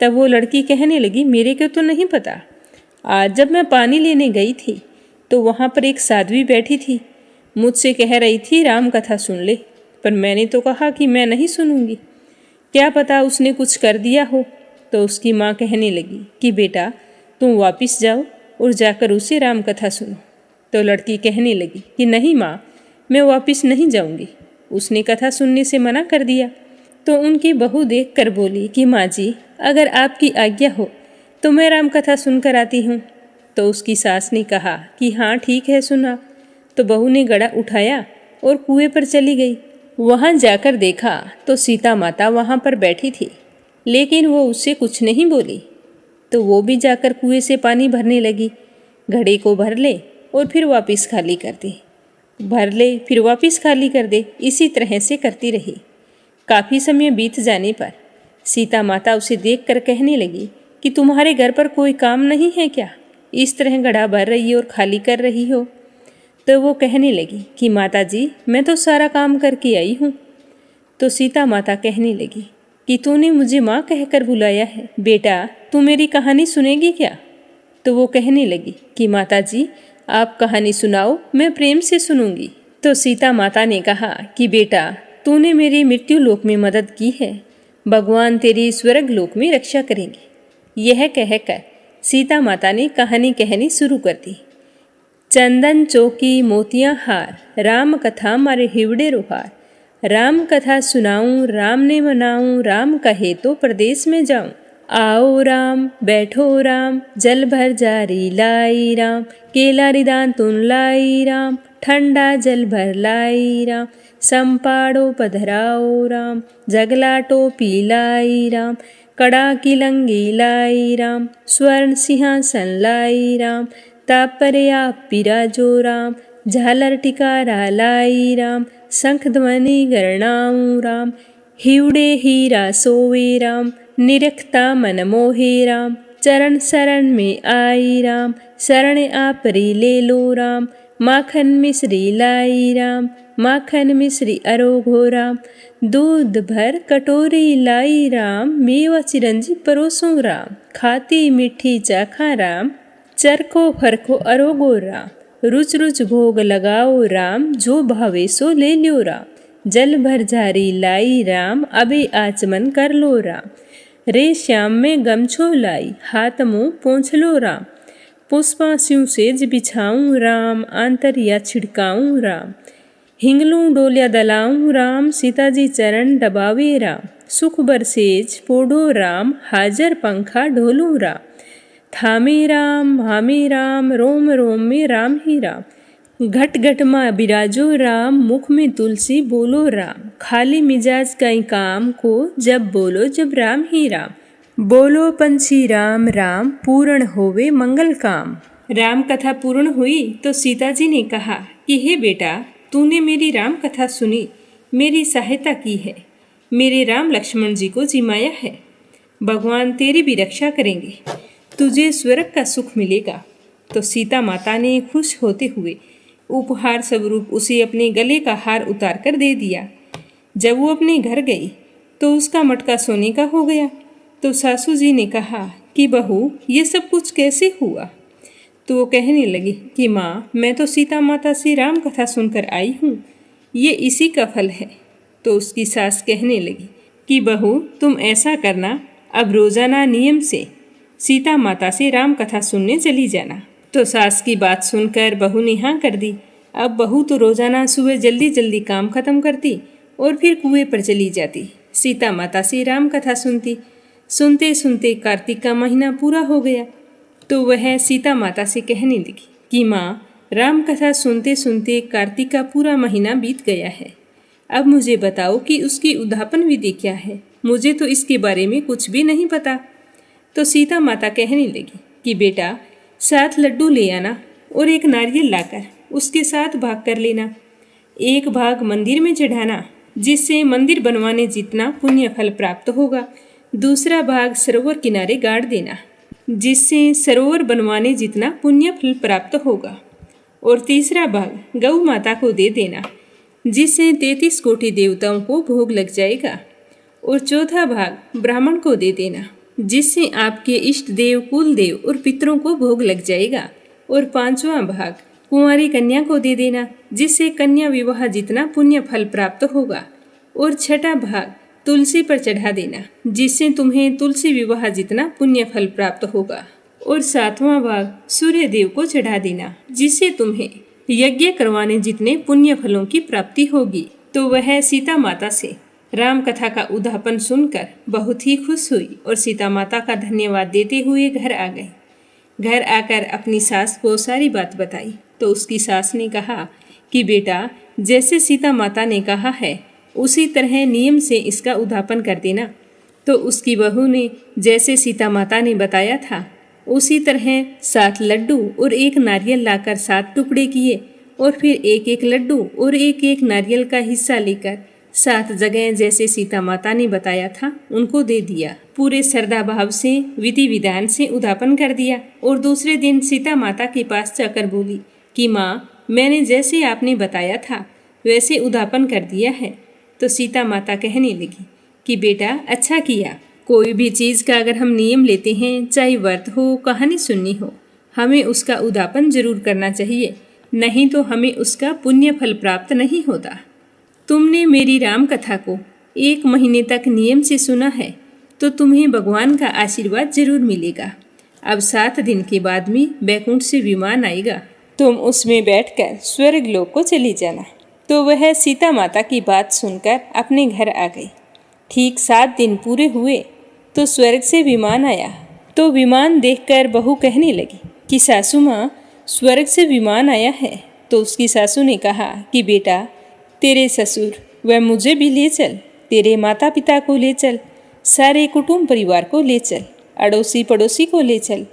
तब वो लड़की कहने लगी, मेरे को तो नहीं पता। आज जब मैं पानी लेने गई थी तो वहाँ पर एक साध्वी बैठी थी, मुझसे कह रही थी राम कथा सुन ले, पर मैंने तो कहा कि मैं नहीं सुनूंगी, क्या पता उसने कुछ कर दिया हो। तो उसकी माँ कहने लगी कि बेटा, तुम वापस जाओ और जाकर उसे राम कथा सुनो। तो लड़की कहने लगी कि नहीं माँ, मैं वापस नहीं जाऊंगी, उसने कथा सुनने से मना कर दिया। तो उनकी बहू देख कर बोली कि माँ जी, अगर आपकी आज्ञा हो तो मैं राम कथा सुनकर आती हूँ। तो उसकी सास ने कहा कि हाँ ठीक है, सुना। तो बहू ने घड़ा उठाया और कुएं पर चली गई। वहाँ जाकर देखा तो सीता माता वहाँ पर बैठी थी, लेकिन वो उससे कुछ नहीं बोली। तो वो भी जाकर कुएं से पानी भरने लगी। घड़े को भर ले और फिर वापस खाली कर दे, भर ले फिर वापस खाली कर दे, इसी तरह से करती रही। काफ़ी समय बीत जाने पर सीता माता उसे देखकर कहने लगी कि तुम्हारे घर पर कोई काम नहीं है क्या? इस तरह घड़ा भर रही हो और खाली कर रही हो। तो वो कहने लगी कि माता जी, मैं तो सारा काम करके आई हूँ। तो सीता माता कहने लगी कि तूने मुझे माँ कहकर बुलाया है, बेटा तू मेरी कहानी सुनेगी क्या? तो वो कहने लगी कि माता जी, आप कहानी सुनाओ, मैं प्रेम से सुनूंगी। तो सीता माता ने कहा कि बेटा, तूने मेरी मृत्यु लोक में मदद की है, भगवान तेरी स्वर्ग लोक में रक्षा करेंगे। यह कहकर सीता माता ने कहानी कहनी शुरू कर दी। चंदन चौकी मोतियां हार, राम कथा मारे हिवड़े रुहार। राम कथा सुनाऊं, राम ने मनाऊं, राम कहे तो प्रदेश में जाऊं। आओ राम, बैठो राम, जल भर जारी लाई राम। केला रिदान तुन लाई राम, ठंडा जल भर लाई राम। संपाड़ो पधराओ राम, जगला टोपी लाई राम। कड़ा की लंगी लाई राम, स्वर्ण सिंहासन लाई राम। तापरे आप पिराजो राम, झालर टिकारा लाई राम। शंख ध्वनि गरणाऊं राम, हिवड़े हीरा सोवे राम। निरखता मन मोहे राम, चरण शरण में आई राम। शरण आपरी ले लो राम, माखन मिश्री लाई राम। माखन मिश्री अरोघो राम, दूध भर कटोरी लाई राम। मेवा चिरंजी परोसो राम, खाती मीठी चाखा राम। चरखो फरखो अरोगो राम, रुच रुच भोग लगाओ राम। जो भावे सो ले ल्यो राम, जल भर जारी लाई राम। अबे आचमन कर लो राम, रे श्याम में गमछो लाई। हाथ मुँह पोंछ लो राम, पुष्पास्यों सेज बिछाऊं राम। आंतरिया छिड़काऊं राम, हिंगलूं डोलिया दलाऊं राम। सीताजी चरण दबावे राम, सुख बरसेज पोढ़ो राम। हाजर पंखा ढोलूं राम, थामे राम हामे राम। रोम रोम में राम ही राम, घट घट माँ बिराजो राम। मुख में तुलसी बोलो राम, खाली मिजाज कई काम को। जब बोलो जब राम ही राम, बोलो पंछी राम राम। पूर्ण होवे मंगल काम। राम कथा पूर्ण हुई तो सीता जी ने कहा कि हे बेटा, तूने मेरी राम कथा सुनी, मेरी सहायता की है, मेरे राम लक्ष्मण जी को जिमाया है। भगवान तेरी भी रक्षा करेंगे, तुझे स्वर्ग का सुख मिलेगा। तो सीता माता ने खुश होते हुए उपहार स्वरूप उसे अपने गले का हार उतार कर दे दिया। जब वो अपने घर गई तो उसका मटका सोने का हो गया। तो सासू जी ने कहा कि बहू, ये सब कुछ कैसे हुआ? तो वो कहने लगी कि माँ, मैं तो सीता माता से राम कथा सुनकर आई हूँ, ये इसी का फल है। तो उसकी सास कहने लगी कि बहू, तुम ऐसा करना, अब रोजाना नियम से सीता माता से राम कथा सुनने चली जाना। तो सास की बात सुनकर बहू ने हाँ कर दी। अब बहू तो रोजाना सुबह जल्दी जल्दी काम खत्म करती और फिर कुएं पर चली जाती, सीता माता से राम कथा सुनती। सुनते सुनते कार्तिक का महीना पूरा हो गया। तो वह सीता माता से कहने लगी कि माँ, राम कथा सुनते सुनते कार्तिक का पूरा महीना बीत गया है। अब मुझे बताओ कि उसकी उद्यापन विधि क्या है, मुझे तो इसके बारे में कुछ भी नहीं पता। तो सीता माता कहने लगी कि बेटा, 7 लड्डू ले आना और एक नारियल लाकर उसके 7 भाग कर लेना। एक भाग मंदिर में चढ़ाना, जिससे मंदिर बनवाने जितना पुण्य फल प्राप्त होगा। दूसरा भाग सरोवर किनारे गाड़ देना, जिससे सरोवर बनवाने जितना पुण्य फल प्राप्त होगा। और तीसरा भाग गौ माता को दे देना, जिससे 33 कोटि देवताओं को भोग लग जाएगा। और चौथा भाग ब्राह्मण को दे देना, जिससे आपके इष्ट देव, कुल देव और पितरों को भोग लग जाएगा। और 5वां भाग कुंवारी कन्या को दे देना, जिससे कन्या विवाह जितना पुण्य फल प्राप्त होगा। और 6ठा भाग तुलसी पर चढ़ा देना, जिससे तुम्हें तुलसी विवाह जितना पुण्य फल प्राप्त होगा। और 7वां भाग सूर्य देव को चढ़ा देना, जिससे तुम्हें यज्ञ करवाने जितने पुण्य फलों की प्राप्ति होगी। तो वह सीता माता से राम कथा का उद्यापन सुनकर बहुत ही खुश हुई और सीता माता का धन्यवाद देते हुए घर आ गई। घर आकर अपनी सास को सारी बात बताई। तो उसकी सास ने कहा कि बेटा, जैसे सीता माता ने कहा है उसी तरह नियम से इसका उद्यापन कर देना। तो उसकी बहू ने जैसे सीता माता ने बताया था उसी तरह 7 लड्डू और एक नारियल लाकर 7 टुकड़े किए और फिर एक एक लड्डू और एक एक नारियल का हिस्सा लेकर 7 जगह जैसे सीता माता ने बताया था उनको दे दिया। पूरे श्रद्धा भाव से विधि विधान से उद्यापन कर दिया और दूसरे दिन सीता माता के पास जाकर बोली कि माँ, मैंने जैसे आपने बताया था वैसे उद्यापन कर दिया है। तो सीता माता कहने लगी कि बेटा, अच्छा किया। कोई भी चीज़ का अगर हम नियम लेते हैं, चाहे व्रत हो, कहानी सुननी हो, हमें उसका उद्यापन जरूर करना चाहिए, नहीं तो हमें उसका पुण्य फल प्राप्त नहीं होता। तुमने मेरी राम कथा को 1 महीने तक नियम से सुना है तो तुम्हें भगवान का आशीर्वाद जरूर मिलेगा। अब 7 दिन के बाद में बैकुंठ से विमान आएगा, तुम उसमें बैठकर स्वर्ग लोक को चली जाना। तो वह सीता माता की बात सुनकर अपने घर आ गई। ठीक 7 दिन पूरे हुए तो स्वर्ग से विमान आया। तो विमान देखकर बहू कहने लगी कि सासू माँ, स्वर्ग से विमान आया है। तो उसकी सासू ने कहा कि बेटा, तेरे ससुर व मुझे भी ले चल, तेरे माता पिता को ले चल, सारे कुटुंब परिवार को ले चल, अड़ोसी पड़ोसी को ले चल।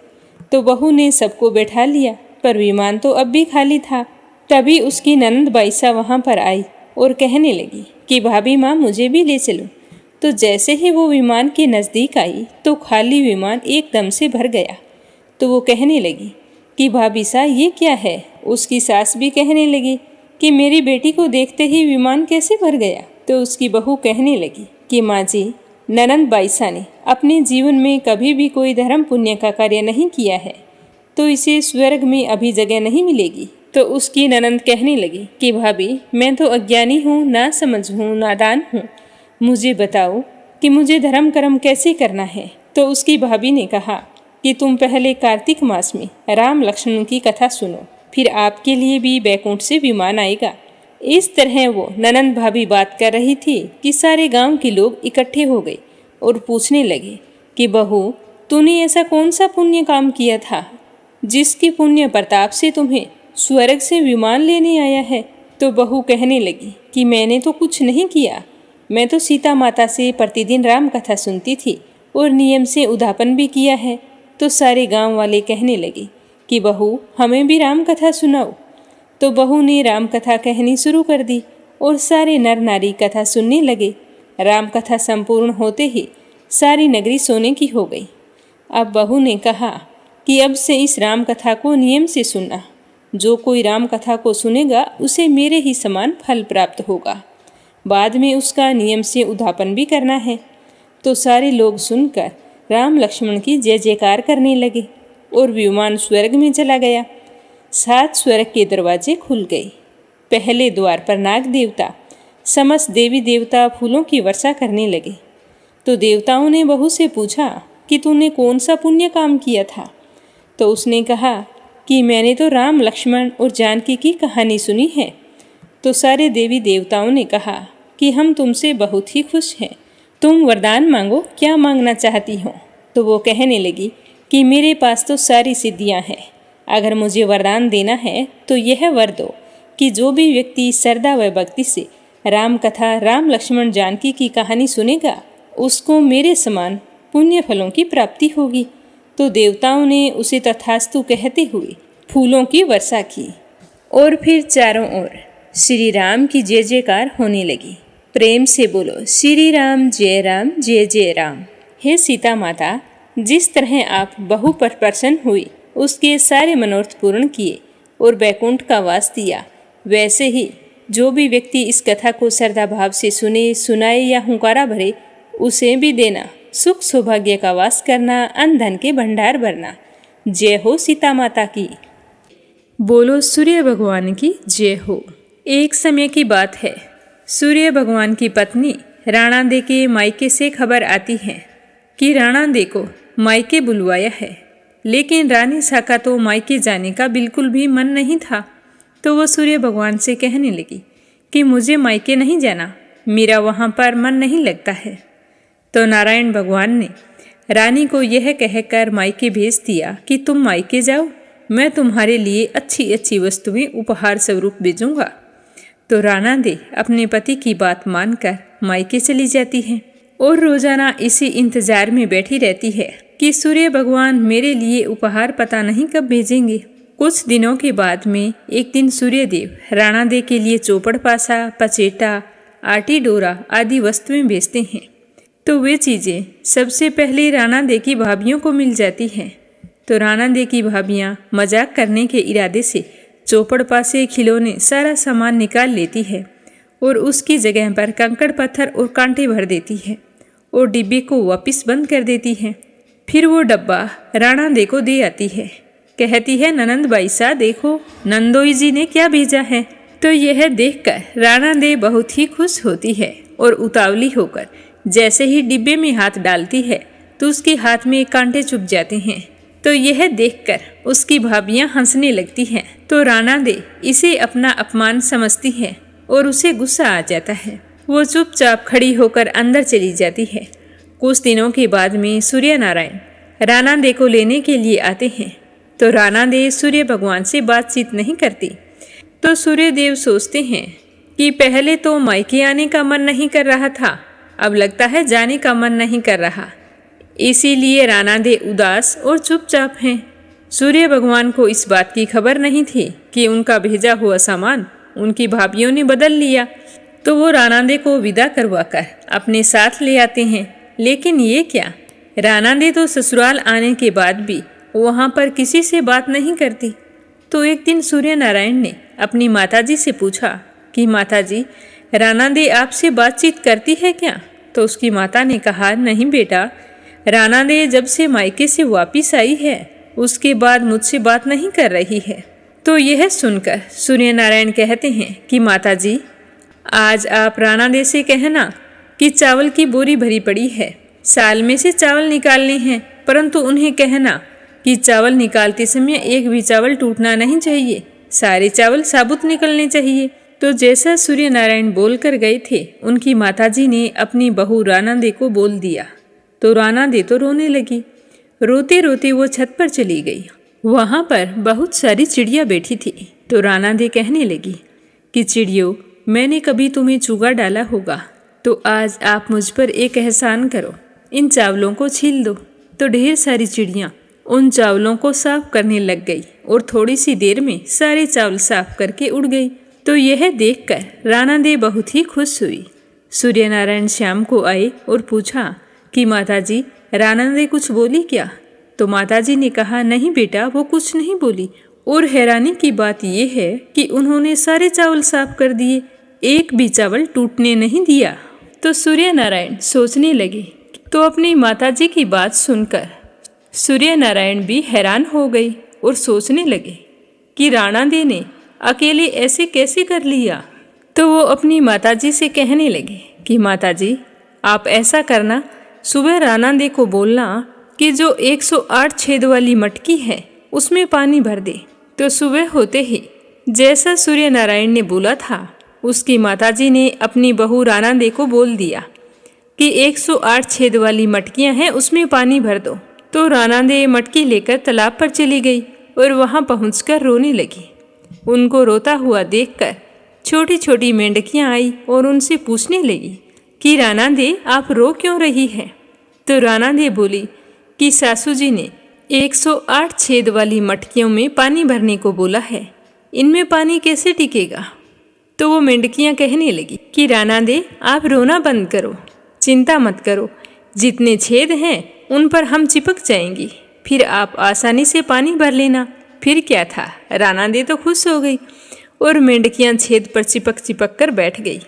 तो बहू ने सबको बैठा लिया, पर विमान तो अब भी खाली था। तभी उसकी ननद बाईसा वहाँ पर आई और कहने लगी कि भाभी माँ, मुझे भी ले चलो। तो जैसे ही वो विमान के नज़दीक आई तो खाली विमान एकदम से भर गया। तो वो कहने लगी कि भाभी सा, ये क्या है? उसकी सास भी कहने लगी कि मेरी बेटी को देखते ही विमान कैसे भर गया? तो उसकी बहू कहने लगी कि माँ जी, ननंद बाईसा ने अपने जीवन में कभी भी कोई धर्म पुण्य का कार्य नहीं किया है, तो इसे स्वर्ग में अभी जगह नहीं मिलेगी। तो उसकी ननंद कहने लगी कि भाभी, मैं तो अज्ञानी हूँ, ना समझ हूँ, नादान हूँ, मुझे बताओ कि मुझे धर्म कर्म कैसे करना है। तो उसकी भाभी ने कहा कि तुम पहले कार्तिक मास में राम लक्ष्मण की कथा सुनो, फिर आपके लिए भी बैकुंठ से विमान आएगा। इस तरह वो ननंद भाभी बात कर रही थी कि सारे गांव के लोग इकट्ठे हो गए और पूछने लगे कि बहू, तूने ऐसा कौन सा पुण्य काम किया था जिसके पुण्य प्रताप से तुम्हें स्वर्ग से विमान लेने आया है? तो बहू कहने लगी कि मैंने तो कुछ नहीं किया, मैं तो सीता माता से प्रतिदिन राम कथा सुनती थी और नियम से उद्यापन भी किया है। तो सारे गांव वाले कहने लगे कि बहू, हमें भी राम कथा सुनाओ। तो बहू ने राम कथा कहनी शुरू कर दी और सारे नर नारी कथा सुनने लगे। राम कथा संपूर्ण होते ही सारी नगरी सोने की हो गई। अब बहू ने कहा कि अब से इस राम कथा को नियम से सुनना, जो कोई राम कथा को सुनेगा उसे मेरे ही समान फल प्राप्त होगा। बाद में उसका नियम से उद्यापन भी करना है। तो सारे लोग सुनकर राम लक्ष्मण की जय जयकार करने लगे और विमान स्वर्ग में चला गया। 7 स्वर्ग के दरवाजे खुल गए। पहले द्वार पर नाग देवता, समस्त देवी देवता फूलों की वर्षा करने लगे। तो देवताओं ने बहू से पूछा कि तूने कौन सा पुण्य काम किया था? तो उसने कहा कि मैंने तो राम लक्ष्मण और जानकी की कहानी सुनी है। तो सारे देवी देवताओं ने कहा कि हम तुमसे बहुत ही खुश हैं, तुम वरदान मांगो, क्या मांगना चाहती हो? तो वो कहने लगी कि मेरे पास तो सारी सिद्धियां हैं, अगर मुझे वरदान देना है तो यह वर दो कि जो भी व्यक्ति श्रद्धा व भक्ति से राम कथा, राम लक्ष्मण जानकी की कहानी सुनेगा उसको मेरे समान पुण्य फलों की प्राप्ति होगी। तो देवताओं ने उसे तथास्तु कहते हुए फूलों की वर्षा की और फिर चारों ओर श्री राम की जय जयकार होने लगी। प्रेम से बोलो श्री राम जय जय राम। हे सीता माता, जिस तरह आप बहू पर प्रसन्न हुई, उसके सारे मनोरथ पूर्ण किए और बैकुंठ का वास दिया, वैसे ही जो भी व्यक्ति इस कथा को श्रद्धा भाव से सुने, सुनाए या हुंकारा भरे, उसे भी देना, सुख सौभाग्य का वास करना, अन्न धन के भंडार भरना। जय हो सीता माता की। बोलो सूर्य भगवान की जय हो। एक समय की बात है, सूर्य भगवान की पत्नी राणा दे के मायके से खबर आती है कि राणा दे को मायके बुलवाया है, लेकिन रानी सा का तो मायके जाने का बिल्कुल भी मन नहीं था। तो वो सूर्य भगवान से कहने लगी कि मुझे मायके नहीं जाना, मेरा वहाँ पर मन नहीं लगता है। तो नारायण भगवान ने रानी को यह कहकर मायके भेज दिया कि तुम मायके जाओ, मैं तुम्हारे लिए अच्छी अच्छी वस्तुएं उपहार स्वरूप भेजूंगा। तो राणा दे अपने पति की बात मानकर मायके चली जाती है और रोजाना इसी इंतजार में बैठी रहती है कि सूर्य भगवान मेरे लिए उपहार पता नहीं कब भेजेंगे। कुछ दिनों के बाद में एक दिन सूर्यदेव राणा दे के लिए चौपड़ पासा, पचेटा, आटी डोरा आदि वस्तुएं बेचते हैं, तो वे चीज़ें सबसे पहले राणा दे की भाभियों को मिल जाती हैं। तो राणा दे की भाभियाँ मजाक करने के इरादे से चौपड़ पासे खिलौने सारा सामान निकाल लेती है और उसकी जगह पर कंकड़ पत्थर और कांटे भर देती है और डिब्बे को वापस बंद कर देती है। फिर वो डब्बा राणा दे को दे आती है। कहती है, ननंद बाई सा देखो, नंदोई जी ने क्या भेजा है। तो यह देखकर राणा दे बहुत ही खुश होती है और उतावली होकर जैसे ही डिब्बे में हाथ डालती है तो उसके हाथ में कांटे चुभ जाते हैं। तो यह देखकर उसकी भाभियां हंसने लगती हैं। तो राणा दे इसे अपना अपमान समझती है और उसे गुस्सा आ जाता है। वो चुपचाप खड़ी होकर अंदर चली जाती है। कुछ दिनों के बाद में सूर्य नारायण राणा दे को लेने के लिए आते हैं। तो राणा दे सूर्य भगवान से बातचीत नहीं करती। तो सूर्य देव सोचते हैं कि पहले तो मायके आने का मन नहीं कर रहा था, अब लगता है जाने का मन नहीं कर रहा, इसीलिए राणा दे उदास और चुपचाप हैं। सूर्य भगवान को इस बात की खबर नहीं थी कि उनका भेजा हुआ सामान उनकी भाभियों ने बदल लिया। तो वो राणा दे को विदा करवाकर अपने साथ ले आते हैं। लेकिन ये क्या, राणा दे तो ससुराल आने के बाद भी वहाँ पर किसी से बात नहीं करती। तो एक दिन सूर्य नारायण ने अपनी माताजी से पूछा कि माताजी, राणा दे आपसे बातचीत करती है क्या? तो उसकी माता ने कहा, नहीं बेटा, राणा दे जब से मायके से वापिस आई है उसके बाद मुझसे बात नहीं कर रही है। तो यह सुनकर सूर्य नारायण कहते हैं कि माताजी, आज आप राणा दे से कहना कि चावल की बोरी भरी पड़ी है, साल में से चावल निकालने हैं, परंतु उन्हें कहना कि चावल निकालते समय एक भी चावल टूटना नहीं चाहिए, सारे चावल साबुत निकलने चाहिए। तो जैसा सूर्य नारायण बोल कर गए थे, उनकी माताजी ने अपनी बहू राणा दे को बोल दिया। तो राणा दे तो रोने लगी। रोते रोते वो छत पर चली गई। वहाँ पर बहुत सारी चिड़िया बैठी थी। तो राणा दे कहने लगी कि चिड़ियों, मैंने कभी तुम्हें चूगा डाला होगा, तो आज आप मुझ पर एक एहसान करो, इन चावलों को छील दो। तो ढेर सारी चिड़ियाँ उन चावलों को साफ करने लग गई और थोड़ी सी देर में सारे चावल साफ करके उड़ गई। तो यह देखकर राणा दे बहुत ही खुश हुई। सूर्य नारायण शाम को आए और पूछा कि माताजी, राणा दे कुछ बोली क्या? तो माताजी ने कहा, नहीं बेटा, वो कुछ नहीं बोली। और हैरानी की बात यह है कि उन्होंने सारे चावल साफ कर दिए, एक भी चावल टूटने नहीं दिया। तो सूर्य नारायण सोचने लगे। तो अपनी माताजी की बात सुनकर सूर्य नारायण भी हैरान हो गए और सोचने लगे कि राणा दे ने अकेले ऐसे कैसे कर लिया। तो वो अपनी माताजी से कहने लगे कि माताजी, आप ऐसा करना, सुबह राणा दे को बोलना कि जो 108 छेद वाली मटकी है उसमें पानी भर दे। तो सुबह होते ही जैसा सूर्य नारायण ने बोला था, उसकी माताजी ने अपनी बहू राणा दे को बोल दिया कि 108 छेद वाली मटकियां हैं, उसमें पानी भर दो। तो राणा दे मटकी लेकर तालाब पर चली गई और वहां पहुंचकर रोने लगी। उनको रोता हुआ देखकर छोटी छोटी मेंढकियां आई और उनसे पूछने लगी कि राणा दे, आप रो क्यों रही है? तो राणा दे बोली कि सासू जी ने 108 छेद वाली मटकियों में पानी भरने को बोला है, इनमें पानी कैसे टिकेगा? तो वो मेंढकियां कहने लगी कि राणा दे, आप रोना बंद करो, चिंता मत करो, जितने छेद हैं उन पर हम चिपक जाएंगी, फिर आप आसानी से पानी भर लेना। फिर क्या था, राणा दे तो खुश हो गई और मेंढकियां छेद पर चिपक चिपक कर बैठ गई।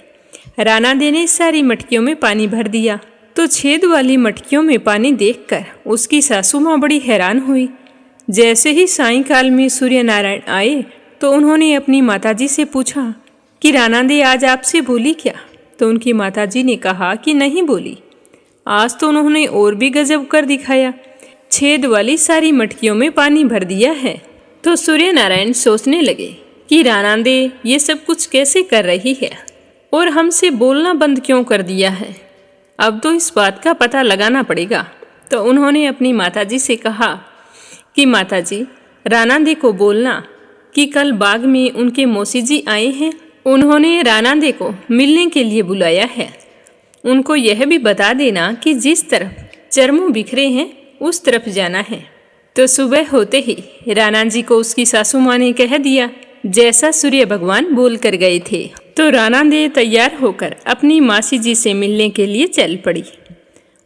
राणा दे ने सारी मटकियों में पानी भर दिया। तो छेद वाली मटकियों में पानी देखकर उसकी सासू माँ बड़ी हैरान हुई। जैसे ही सायंकाल में सूर्य नारायण आए तो उन्होंने अपनी माताजी से पूछा कि राणा दे आज आपसे बोली क्या? तो उनकी माताजी ने कहा कि नहीं बोली। आज तो उन्होंने और भी गजब कर दिखाया, छेद वाली सारी मटकियों में पानी भर दिया है। तो सूर्य नारायण सोचने लगे कि राणा दे ये सब कुछ कैसे कर रही है और हमसे बोलना बंद क्यों कर दिया है, अब तो इस बात का पता लगाना पड़ेगा। तो उन्होंने अपनी माताजी से कहा कि माताजी, राणा दे को बोलना कि कल बाग में उनके मौसी जी आए हैं, उन्होंने राणा दे को मिलने के लिए बुलाया है। उनको यह भी बता देना कि जिस तरफ चरमू बिखरे हैं उस तरफ जाना है। तो सुबह होते ही राणा जी को उसकी सासू माँ ने कह दिया जैसा सूर्य भगवान बोल कर गए थे। तो राणा दे तैयार होकर अपनी मासी जी से मिलने के लिए चल पड़ी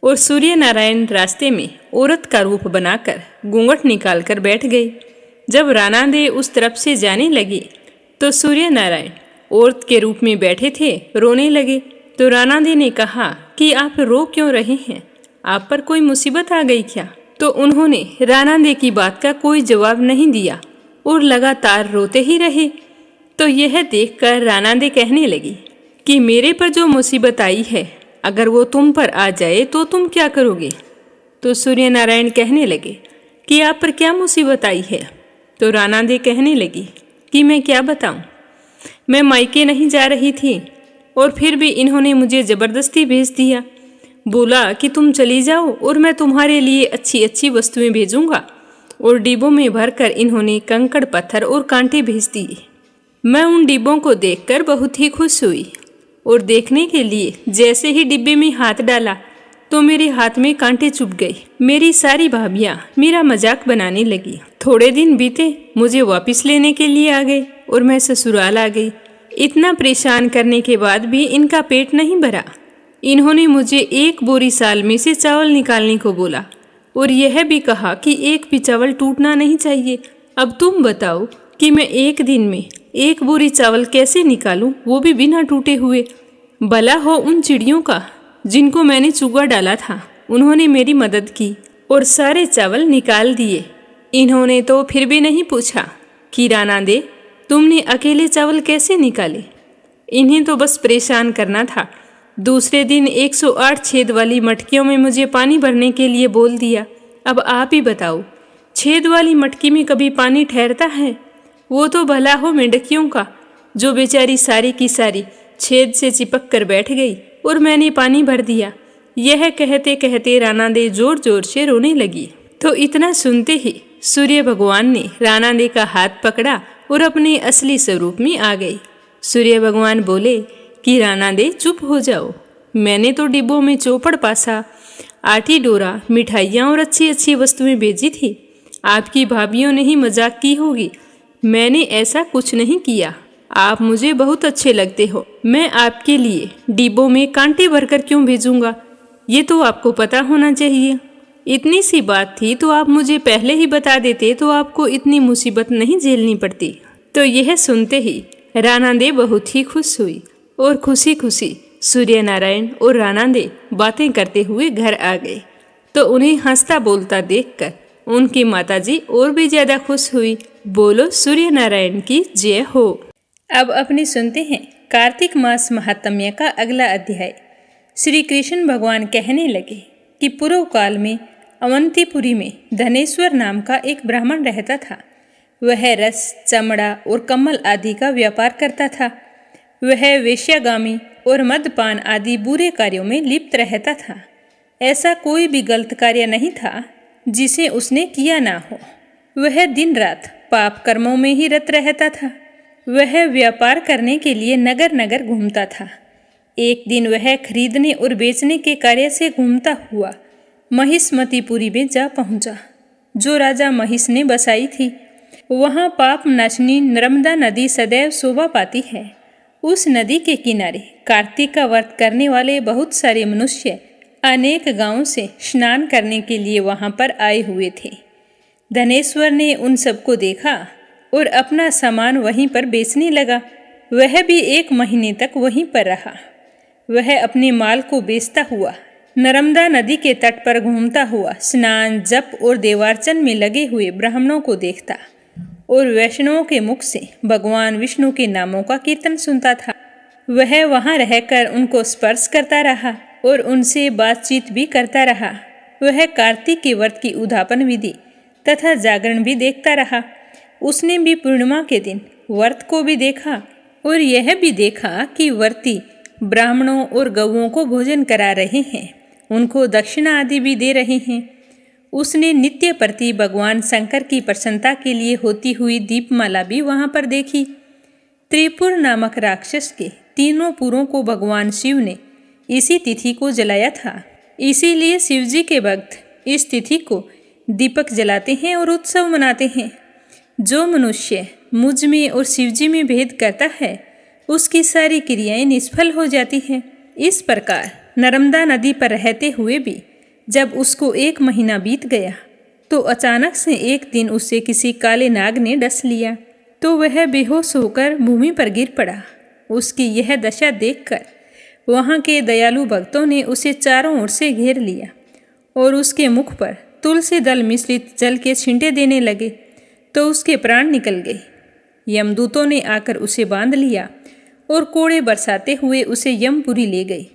और सूर्य नारायण रास्ते में औरत का रूप बनाकर घूंघट निकाल कर बैठ गए। जब राणा दे उस तरफ से जाने लगे तो सूर्य नारायण औरत के रूप में बैठे थे, रोने लगे। तो राणा दे ने कहा कि आप रो क्यों रहे हैं, आप पर कोई मुसीबत आ गई क्या? तो उन्होंने राणा दे की बात का कोई जवाब नहीं दिया और लगातार रोते ही रहे। तो यह देखकर राणा दे कहने लगी कि मेरे पर जो मुसीबत आई है, अगर वो तुम पर आ जाए तो तुम क्या करोगे? तो सूर्य नारायण कहने लगे कि आप पर क्या मुसीबत आई है? तो राणा दे कहने लगी कि मैं क्या बताऊं, मैं मायके नहीं जा रही थी और फिर भी इन्होंने मुझे ज़बरदस्ती भेज दिया। बोला कि तुम चली जाओ और मैं तुम्हारे लिए अच्छी अच्छी वस्तुएं भेजूंगा, और डिब्बों में भरकर इन्होंने कंकड़ पत्थर और कांटे भेज दिए। मैं उन डिब्बों को देखकर बहुत ही खुश हुई और देखने के लिए जैसे ही डिब्बे में हाथ डाला तो मेरे हाथ में कांटे चुभ गए। मेरी सारी भाभियां मेरा मजाक बनाने लगी। थोड़े दिन बीते, मुझे वापस लेने के लिए आ गए और मैं ससुराल आ गई। इतना परेशान करने के बाद भी इनका पेट नहीं भरा। इन्होंने मुझे 1 बोरी साल में से चावल निकालने को बोला और यह भी कहा कि एक भी चावल टूटना नहीं चाहिए। अब तुम बताओ कि मैं एक दिन में 1 बोरी चावल कैसे निकालूं, वो भी बिना टूटे हुए। भला हो उन चिड़ियों का जिनको मैंने चूगा डाला था, उन्होंने मेरी मदद की और सारे चावल निकाल दिए। इन्होंने तो फिर भी नहीं पूछा कि राणा दे तुमने अकेले चावल कैसे निकाले। इन्हें तो बस परेशान करना था। दूसरे दिन 108 छेद वाली मटकियों में मुझे पानी भरने के लिए बोल दिया। अब आप ही बताओ, छेद वाली मटकी में कभी पानी ठहरता है? वो तो भला हो मेंढकियों का, जो बेचारी सारी की सारी छेद से चिपक कर बैठ गई और मैंने पानी भर दिया। यह कहते कहते राणा दे जोर जोर से रोने लगी। तो इतना सुनते ही सूर्य भगवान ने राणा दे का हाथ पकड़ा और अपने असली स्वरूप में आ गए। सूर्य भगवान बोले कि राणा दे चुप हो जाओ, मैंने तो डिब्बों में चौपड़ पासा, आटी डोरा, मिठाइयाँ और अच्छी अच्छी वस्तुएं भेजी थी। आपकी भाभीियों ने ही मजाक की होगी, मैंने ऐसा कुछ नहीं किया। आप मुझे बहुत अच्छे लगते हो, मैं आपके लिए डिब्बों में कांटे भरकर क्यों भेजूंगा, ये तो आपको पता होना चाहिए। इतनी सी बात थी तो आप मुझे पहले ही बता देते तो आपको इतनी मुसीबत नहीं झेलनी पड़ती। तो यह सुनते ही राणा दे बहुत ही खुश हुई और खुशी खुशी सूर्य नारायण और राणा दे बातें करते हुए घर आ गए। तो उन्हें हंसता बोलता देखकर उनकी माताजी और भी ज्यादा खुश हुई। बोलो सूर्य नारायण की जय हो। अब अपनी सुनते हैं कार्तिक मास महात्म्य का अगला अध्याय। श्री कृष्ण भगवान कहने लगे कि पूर्व काल में अवंतीपुरी में धनेश्वर नाम का एक ब्राह्मण रहता था। वह रस, चमड़ा और कमल आदि का व्यापार करता था। वह वेश्यागामी और मदपान आदि बुरे कार्यों में लिप्त रहता था। ऐसा कोई भी गलत कार्य नहीं था जिसे उसने किया ना हो। वह दिन रात पाप कर्मों में ही रत रहता था। वह व्यापार करने के लिए नगर नगर घूमता था। एक दिन वह खरीदने और बेचने के कार्य से घूमता हुआ महिष्मतीपुरी में जा पहुंचा, जो राजा महिष ने बसाई थी। वहां पाप नाशनी नर्मदा नदी सदैव शोभा पाती है। उस नदी के किनारे कार्तिक का व्रत करने वाले बहुत सारे मनुष्य अनेक गांवों से स्नान करने के लिए वहां पर आए हुए थे। धनेश्वर ने उन सबको देखा और अपना सामान वहीं पर बेचने लगा। वह भी 1 महीने तक वहीं पर रहा। वह अपने माल को बेचता हुआ नर्मदा नदी के तट पर घूमता हुआ स्नान, जप और देवार्चन में लगे हुए ब्राह्मणों को देखता और वैष्णवों के मुख से भगवान विष्णु के नामों का कीर्तन सुनता था। वह वहां रहकर उनको स्पर्श करता रहा और उनसे बातचीत भी करता रहा। वह कार्तिक के व्रत की उद्यापन विधि तथा जागरण भी देखता रहा। उसने भी पूर्णिमा के दिन व्रत को भी देखा और यह भी देखा कि व्रती ब्राह्मणों और गौओं को भोजन करा रहे हैं, उनको दक्षिणा आदि भी दे रहे हैं। उसने नित्य प्रति भगवान शंकर की प्रसन्नता के लिए होती हुई दीपमाला भी वहां पर देखी। त्रिपुर नामक राक्षस के 3 पुरों को भगवान शिव ने इसी तिथि को जलाया था। इसीलिए शिवजी के भक्त इस तिथि को दीपक जलाते हैं और उत्सव मनाते हैं। जो मनुष्य मुझ में और शिवजी में भेद करता है उसकी सारी क्रियाएं निष्फल हो जाती हैं। इस प्रकार नर्मदा नदी पर रहते हुए भी जब उसको 1 महीना बीत गया तो अचानक से एक दिन उसे किसी काले नाग ने डस लिया, तो वह बेहोश होकर भूमि पर गिर पड़ा। उसकी यह दशा देखकर वहाँ के दयालु भक्तों ने उसे चारों ओर से घेर लिया और उसके मुख पर तुलसी दल मिश्रित जल के छींटे देने लगे, तो उसके प्राण निकल गए। यमदूतों ने आकर उसे बांध लिया और कोड़े बरसाते हुए उसे यमपुरी ले गए।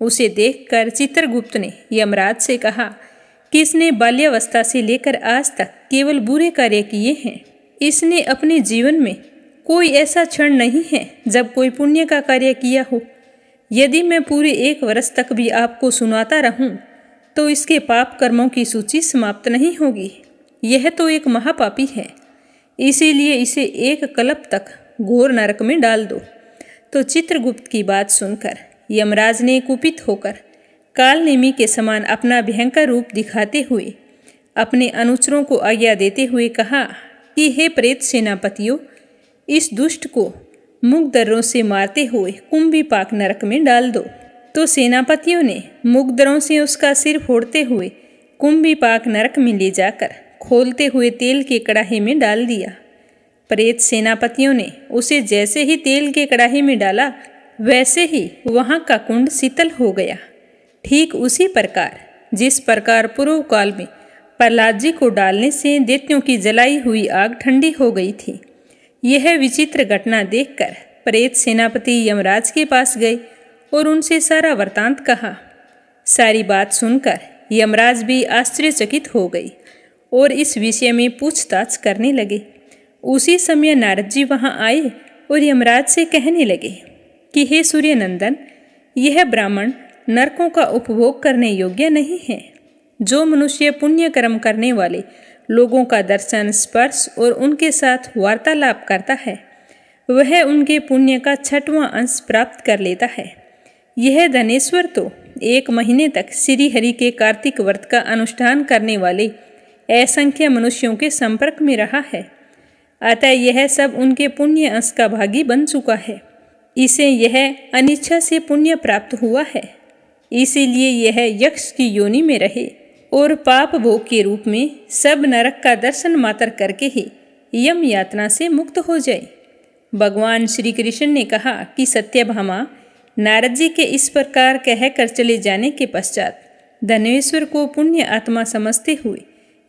उसे देखकर चित्रगुप्त ने यमराज से कहा कि इसने बाल्यावस्था से लेकर आज तक केवल बुरे कार्य किए हैं। इसने अपने जीवन में कोई ऐसा क्षण नहीं है जब कोई पुण्य का कार्य किया हो। यदि मैं पूरे 1 वर्ष तक भी आपको सुनाता रहूं, तो इसके पाप कर्मों की सूची समाप्त नहीं होगी। यह तो एक महापापी है, इसीलिए इसे 1 कल्प तक घोर नरक में डाल दो। तो चित्रगुप्त की बात सुनकर यमराज ने कुपित होकर कालनेमी के समान अपना भयंकर रूप दिखाते हुए अपने अनुचरों को आज्ञा देते हुए कहा कि हे प्रेत सेनापतियों, इस दुष्ट को मुग दर्रों से मारते हुए कुंभीपाक नरक में डाल दो। तो सेनापतियों ने मुग दर्रों से उसका सिर फोड़ते हुए कुंभीपाक नरक में ले जाकर खोलते हुए तेल के कड़ाहे में डाल दिया। प्रेत सेनापतियों ने उसे जैसे ही तेल के कड़ाहे में डाला, वैसे ही वहाँ का कुंड शीतल हो गया। ठीक उसी प्रकार जिस प्रकार पूर्व काल में प्रहलाद जी को डालने से दैत्यों की जलाई हुई आग ठंडी हो गई थी। यह विचित्र घटना देखकर प्रेत सेनापति यमराज के पास गए और उनसे सारा वृतांत कहा। सारी बात सुनकर यमराज भी आश्चर्यचकित हो गई और इस विषय में पूछताछ करने लगे। उसी समय नारद जी वहाँ आए और यमराज से कहने लगे कि हे सूर्यनंदन, यह ब्राह्मण नरकों का उपभोग करने योग्य नहीं है। जो मनुष्य पुण्य कर्म करने वाले लोगों का दर्शन, स्पर्श और उनके साथ वार्तालाप करता है, वह उनके पुण्य का 6वां अंश प्राप्त कर लेता है। यह धनेश्वर तो 1 महीने तक श्री हरि के कार्तिक व्रत का अनुष्ठान करने वाले असंख्य मनुष्यों के संपर्क में रहा है, अतः यह सब उनके पुण्य अंश का भागी बन चुका है। इसे यह अनिच्छा से पुण्य प्राप्त हुआ है, इसीलिए यह यक्ष की योनि में रहे और पाप भोग के रूप में सब नरक का दर्शन मात्र करके ही यम यातना से मुक्त हो जाए। भगवान श्री कृष्ण ने कहा कि सत्यभामा नारद जी के इस प्रकार कहकर चले जाने के पश्चात धनेश्वर को पुण्य आत्मा समझते हुए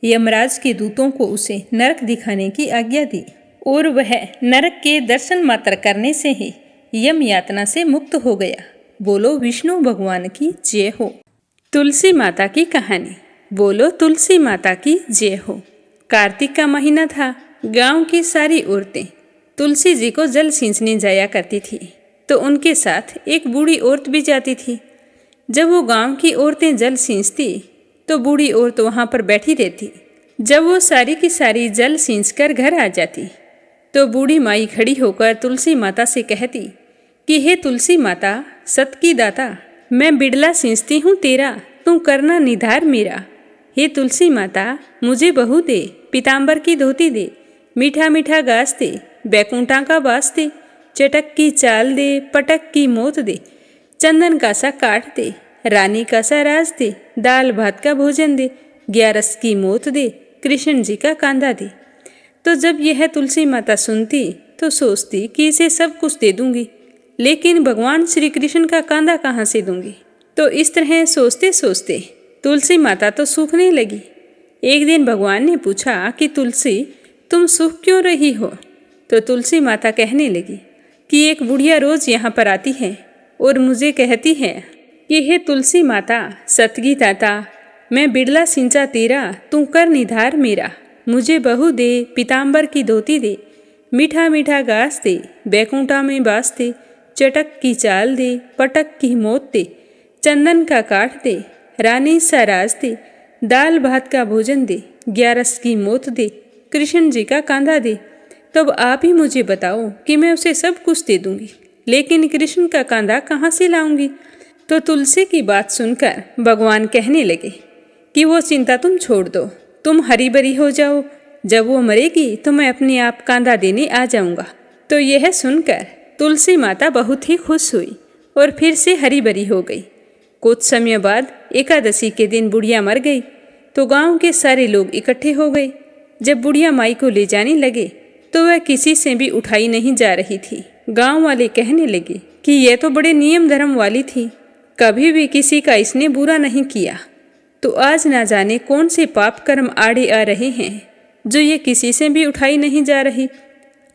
यमराज के दूतों को उसे नरक दिखाने की आज्ञा दी और वह नरक के दर्शन मात्र करने से ही यम यातना से मुक्त हो गया। बोलो विष्णु भगवान की जय हो। तुलसी माता की कहानी। बोलो तुलसी माता की जय हो। कार्तिक का महीना था। गांव की सारी औरतें तुलसी जी को जल सींचने जाया करती थी, तो उनके साथ एक बूढ़ी औरत भी जाती थी। जब वो गांव की औरतें जल सींचती तो बूढ़ी औरत वहाँ पर बैठी रहती। जब वो सारी की सारी जल सींच कर घर आ जाती तो बूढ़ी माई खड़ी होकर तुलसी माता से कहती कि हे तुलसी माता, सत की दाता, मैं बिड़ला सींचती हूँ तेरा, तू करना निधार मेरा। हे तुलसी माता, मुझे बहू दे, पीताम्बर की धोती दे, मीठा मीठा घास दे, बैकुंठा का बास दे, चटक की चाल दे, पटक की मोत दे, चंदन का सा काट दे, रानी का सा राज दे, दाल भात का भोजन दे, 11 की मोत दे, कृष्ण जी का कांधा दे। तो जब यह तुलसी माता सुनती तो सोचती कि इसे सब कुछ दे दूंगी, लेकिन भगवान श्री कृष्ण का कांधा कहाँ से दूंगी। तो इस तरह सोचते सोचते तुलसी माता तो सूखने लगी। एक दिन भगवान ने पूछा कि तुलसी, तुम सूख क्यों रही हो। तो तुलसी माता कहने लगी कि एक बुढ़िया रोज यहाँ पर आती है और मुझे कहती है कि हे तुलसी माता, सतगी दाता, मैं बिड़ला सिंचा तेरा, तू कर निधार मेरा। मुझे बहू दे, पीताम्बर की धोती दे, मीठा मीठा घास दे, बैकुंठा में बास दे, चटक की चाल दे, पटक की मोत दे, चंदन का काट दे, रानी सा राज दे, दाल भात का भोजन दे, 11 की मोत दे, कृष्ण जी का कांधा दे। तब आप ही मुझे बताओ कि मैं उसे सब कुछ दे दूंगी, लेकिन कृष्ण का कांधा कहाँ से लाऊंगी। तो तुलसी की बात सुनकर भगवान कहने लगे कि वो चिंता तुम छोड़ दो, तुम हरी भरी हो जाओ। जब वो मरेगी तो मैं अपने आप कांधा देने आ जाऊंगा। तो यह सुनकर तुलसी माता बहुत ही खुश हुई और फिर से हरी भरी हो गई। कुछ समय बाद एकादशी के दिन बुढ़िया मर गई तो गांव के सारे लोग इकट्ठे हो गए। जब बुढ़िया माई को ले जाने लगे तो वह किसी से भी उठाई नहीं जा रही थी। गांव वाले कहने लगे कि यह तो बड़े नियम धर्म वाली थी, कभी भी किसी का इसने बुरा नहीं किया, तो आज ना जाने कौन से पाप कर्म आड़े आ रहे हैं जो ये किसी से भी उठाई नहीं जा रही।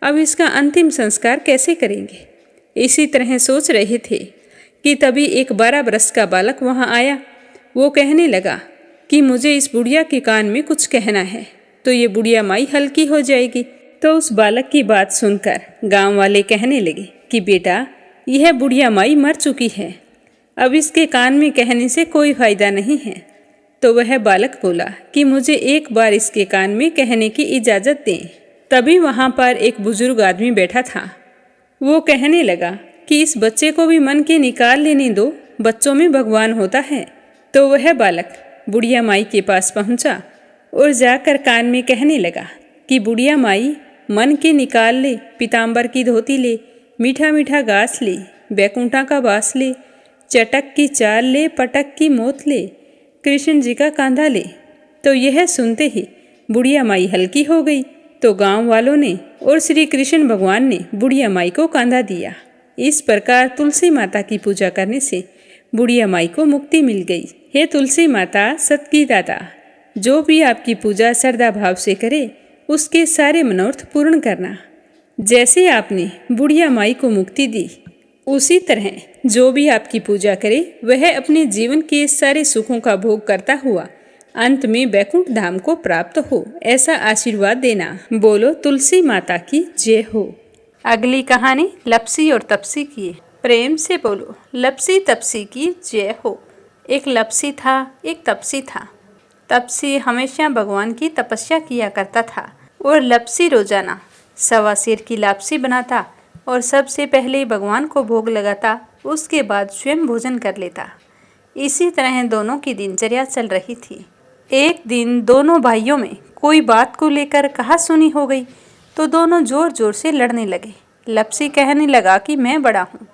अब इसका अंतिम संस्कार कैसे करेंगे? इसी तरह सोच रहे थे कि तभी एक 12 बरस का बालक वहां आया। वो कहने लगा कि मुझे इस बुढ़िया के कान में कुछ कहना है, तो ये बुढ़िया माई हल्की हो जाएगी। तो उस बालक की बात सुनकर गांव वाले कहने लगे कि बेटा, यह बुढ़िया माई मर चुकी है, अब इसके कान में कहने से कोई फायदा नहीं है। तो वह बालक बोला कि मुझे एक बार इसके कान में कहने की इजाज़त दें। तभी वहाँ पर एक बुजुर्ग आदमी बैठा था। वो कहने लगा कि इस बच्चे को भी मन के निकाल लेने दो, बच्चों में भगवान होता है। तो वह बालक बुढ़िया माई के पास पहुँचा और जाकर कान में कहने लगा कि बुढ़िया माई, मन के निकाल ले, पीताम्बर की धोती ले, मीठा मीठा घास ले, बैकुंठा का बास ले, चटक की चाल ले, पटक की मोत ले, कृष्ण जी का कांधा ले। तो यह सुनते ही बुढ़िया माई हल्की हो गई। तो गांव वालों ने और श्री कृष्ण भगवान ने बुढ़िया माई को कांधा दिया। इस प्रकार तुलसी माता की पूजा करने से बुढ़िया माई को मुक्ति मिल गई। हे तुलसी माता, सत की दाता, जो भी आपकी पूजा श्रद्धा भाव से करे उसके सारे मनोरथ पूर्ण करना। जैसे आपने बुढ़िया माई को मुक्ति दी, उसी तरह जो भी आपकी पूजा करे वह अपने जीवन के सारे सुखों का भोग करता हुआ अंत में बैकुंठ धाम को प्राप्त हो, ऐसा आशीर्वाद देना। बोलो तुलसी माता की जय हो। अगली कहानी लपसी और तपसी की। प्रेम से बोलो लपसी तपसी की जय हो। एक लपसी था, एक तपसी था। तपसी हमेशा भगवान की तपस्या किया करता था और लपसी रोजाना 1.25 सेर की लापसी बनाता और सबसे पहले भगवान को भोग लगाता, उसके बाद स्वयं भोजन कर लेता। इसी तरह दोनों की दिनचर्या चल रही थी। एक दिन दोनों भाइयों में कोई बात को लेकर कहासुनी हो गई तो दोनों जोर जोर से लड़ने लगे। लपसी कहने लगा कि मैं बड़ा हूँ,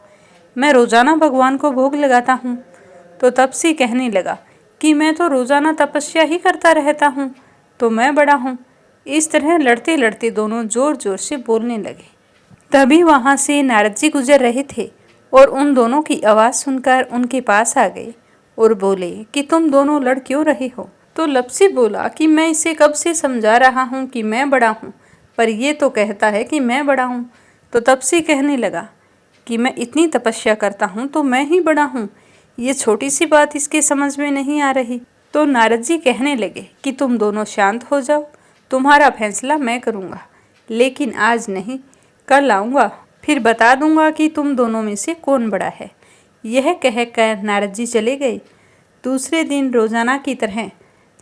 मैं रोजाना भगवान को भोग लगाता हूँ। तो तपसी कहने लगा कि मैं तो रोजाना तपस्या ही करता रहता हूँ, तो मैं बड़ा हूँ। इस तरह लड़ते लड़ते दोनों जोर जोर से बोलने लगे। तभी वहाँ से नारद जी गुजर रहे थे और उन दोनों की आवाज़ सुनकर उनके पास आ गए और बोले कि तुम दोनों लड़ क्यों रहे हो? तो लपसी बोला कि मैं इसे कब से समझा रहा हूँ कि मैं बड़ा हूँ, पर ये तो कहता है कि मैं बड़ा हूँ। तो तपसी कहने लगा कि मैं इतनी तपस्या करता हूँ तो मैं ही बड़ा हूँ, ये छोटी सी बात इसके समझ में नहीं आ रही। तो नारद जी कहने लगे कि तुम दोनों शांत हो जाओ, तुम्हारा फैसला मैं करूँगा, लेकिन आज नहीं, कल आऊँगा, फिर बता दूँगा कि तुम दोनों में से कौन बड़ा है। यह कहकर नारद जी चले गए। दूसरे दिन रोजाना की तरह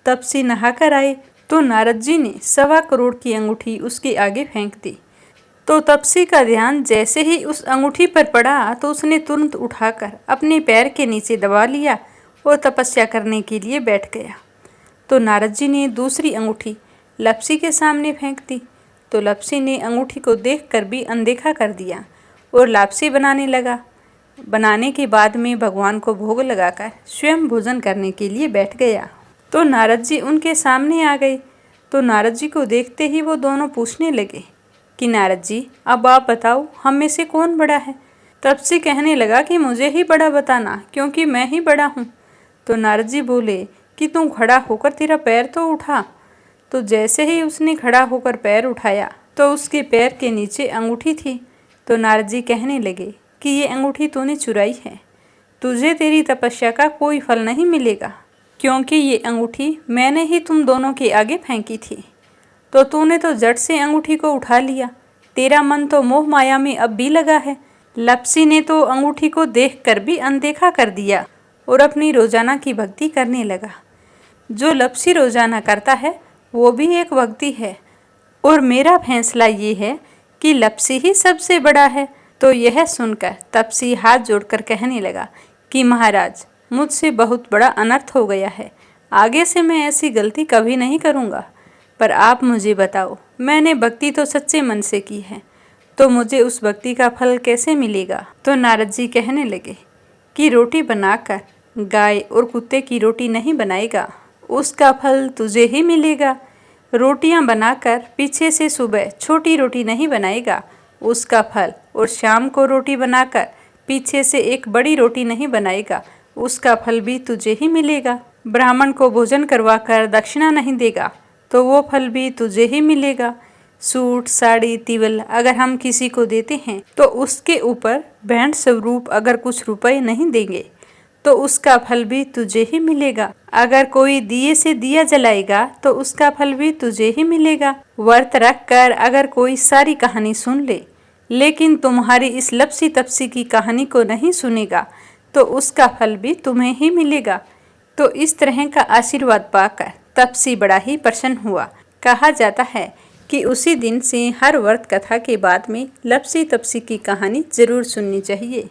तपसी नहाकर आए तो नारद जी ने 1.25 करोड़ की अंगूठी उसके आगे फेंक दी। तो तपसी का ध्यान जैसे ही उस अंगूठी पर पड़ा तो उसने तुरंत उठाकर अपने पैर के नीचे दबा लिया और तपस्या करने के लिए बैठ गया। तो नारद जी ने दूसरी अंगूठी लपसी के सामने फेंक दी। तो लपसी ने अंगूठी को देखकर भी अनदेखा कर दिया और लापसी बनाने लगा। बनाने के बाद में भगवान को भोग लगाकर स्वयं भोजन करने के लिए बैठ गया। तो नारद जी उनके सामने आ गए। तो नारद जी को देखते ही वो दोनों पूछने लगे कि नारद जी, अब आप बताओ हम में से कौन बड़ा है? तपसी कहने लगा कि मुझे ही बड़ा बताना, क्योंकि मैं ही बड़ा हूँ। तो नारद जी बोले कि तुम खड़ा होकर तेरा पैर तो उठा। तो जैसे ही उसने खड़ा होकर पैर उठाया तो उसके पैर के नीचे अंगूठी थी। तो नारद जी कहने लगे कि ये अंगूठी तूने चुराई है, तुझे तेरी तपस्या का कोई फल नहीं मिलेगा, क्योंकि ये अंगूठी मैंने ही तुम दोनों के आगे फेंकी थी। तो तूने तो झट से अंगूठी को उठा लिया, तेरा मन तो मोह माया में अब भी लगा है। लपसी ने तो अंगूठी को देखकर भी अनदेखा कर दिया और अपनी रोजाना की भक्ति करने लगा। जो लपसी रोजाना करता है वो भी एक भक्ति है, और मेरा फैसला ये है कि लपसी ही सबसे बड़ा है। तो यह सुनकर तपसी हाथ जोड़कर कहने लगा कि महाराज, मुझसे बहुत बड़ा अनर्थ हो गया है, आगे से मैं ऐसी गलती कभी नहीं करूँगा। पर आप मुझे बताओ, मैंने भक्ति तो सच्चे मन से की है, तो मुझे उस भक्ति का फल कैसे मिलेगा। तो नारद जी कहने लगे कि रोटी बनाकर गाय और कुत्ते की रोटी नहीं बनाएगा, उसका फल तुझे ही मिलेगा। रोटियां बनाकर पीछे से सुबह छोटी रोटी नहीं बनाएगा, उसका फल, और शाम को रोटी बनाकर पीछे से एक बड़ी रोटी नहीं बनाएगा, उसका फल भी तुझे ही मिलेगा। ब्राह्मण को भोजन करवाकर दक्षिणा नहीं देगा तो वो फल भी तुझे ही मिलेगा। सूट, साड़ी, तिवल अगर हम किसी को देते हैं तो उसके ऊपर भेंट स्वरूप अगर कुछ रुपए नहीं देंगे तो उसका फल भी तुझे ही मिलेगा। अगर कोई दिए से दिया जलाएगा तो उसका फल भी तुझे ही मिलेगा। व्रत रख कर अगर कोई सारी कहानी सुन ले लेकिन तुम्हारी इस लपसी तपसी की कहानी को नहीं सुनेगा तो उसका फल भी तुम्हें ही मिलेगा। तो इस तरह का आशीर्वाद पाकर तपसी बड़ा ही प्रसन्न हुआ। कहा जाता है कि उसी दिन से हर व्रत कथा के बाद में लपसी तपसी की कहानी जरूर सुननी चाहिए।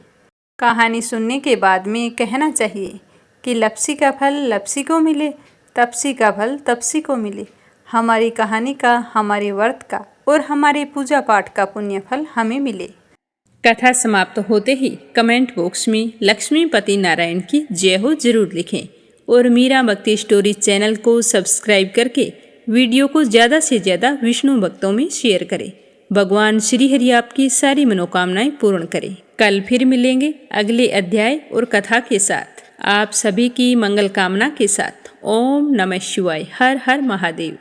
कहानी सुनने के बाद में कहना चाहिए कि लपसी का फल लपसी को मिले, तपसी का फल तपसी को मिले। हमारी कहानी का, हमारे व्रत का और हमारे पूजा पाठ का पुण्य फल हमें मिले। कथा समाप्त होते ही कमेंट बॉक्स में लक्ष्मीपति नारायण की जय हो जरूर लिखें और मीरा भक्ति स्टोरी चैनल को सब्सक्राइब करके वीडियो को ज़्यादा से ज़्यादा विष्णु भक्तों में शेयर करें। भगवान श्री हरि आपकी सारी मनोकामनाएं पूर्ण करें। कल फिर मिलेंगे अगले अध्याय और कथा के साथ। आप सभी की मंगल कामना के साथ। ओम नमः शिवाय। हर हर महादेव।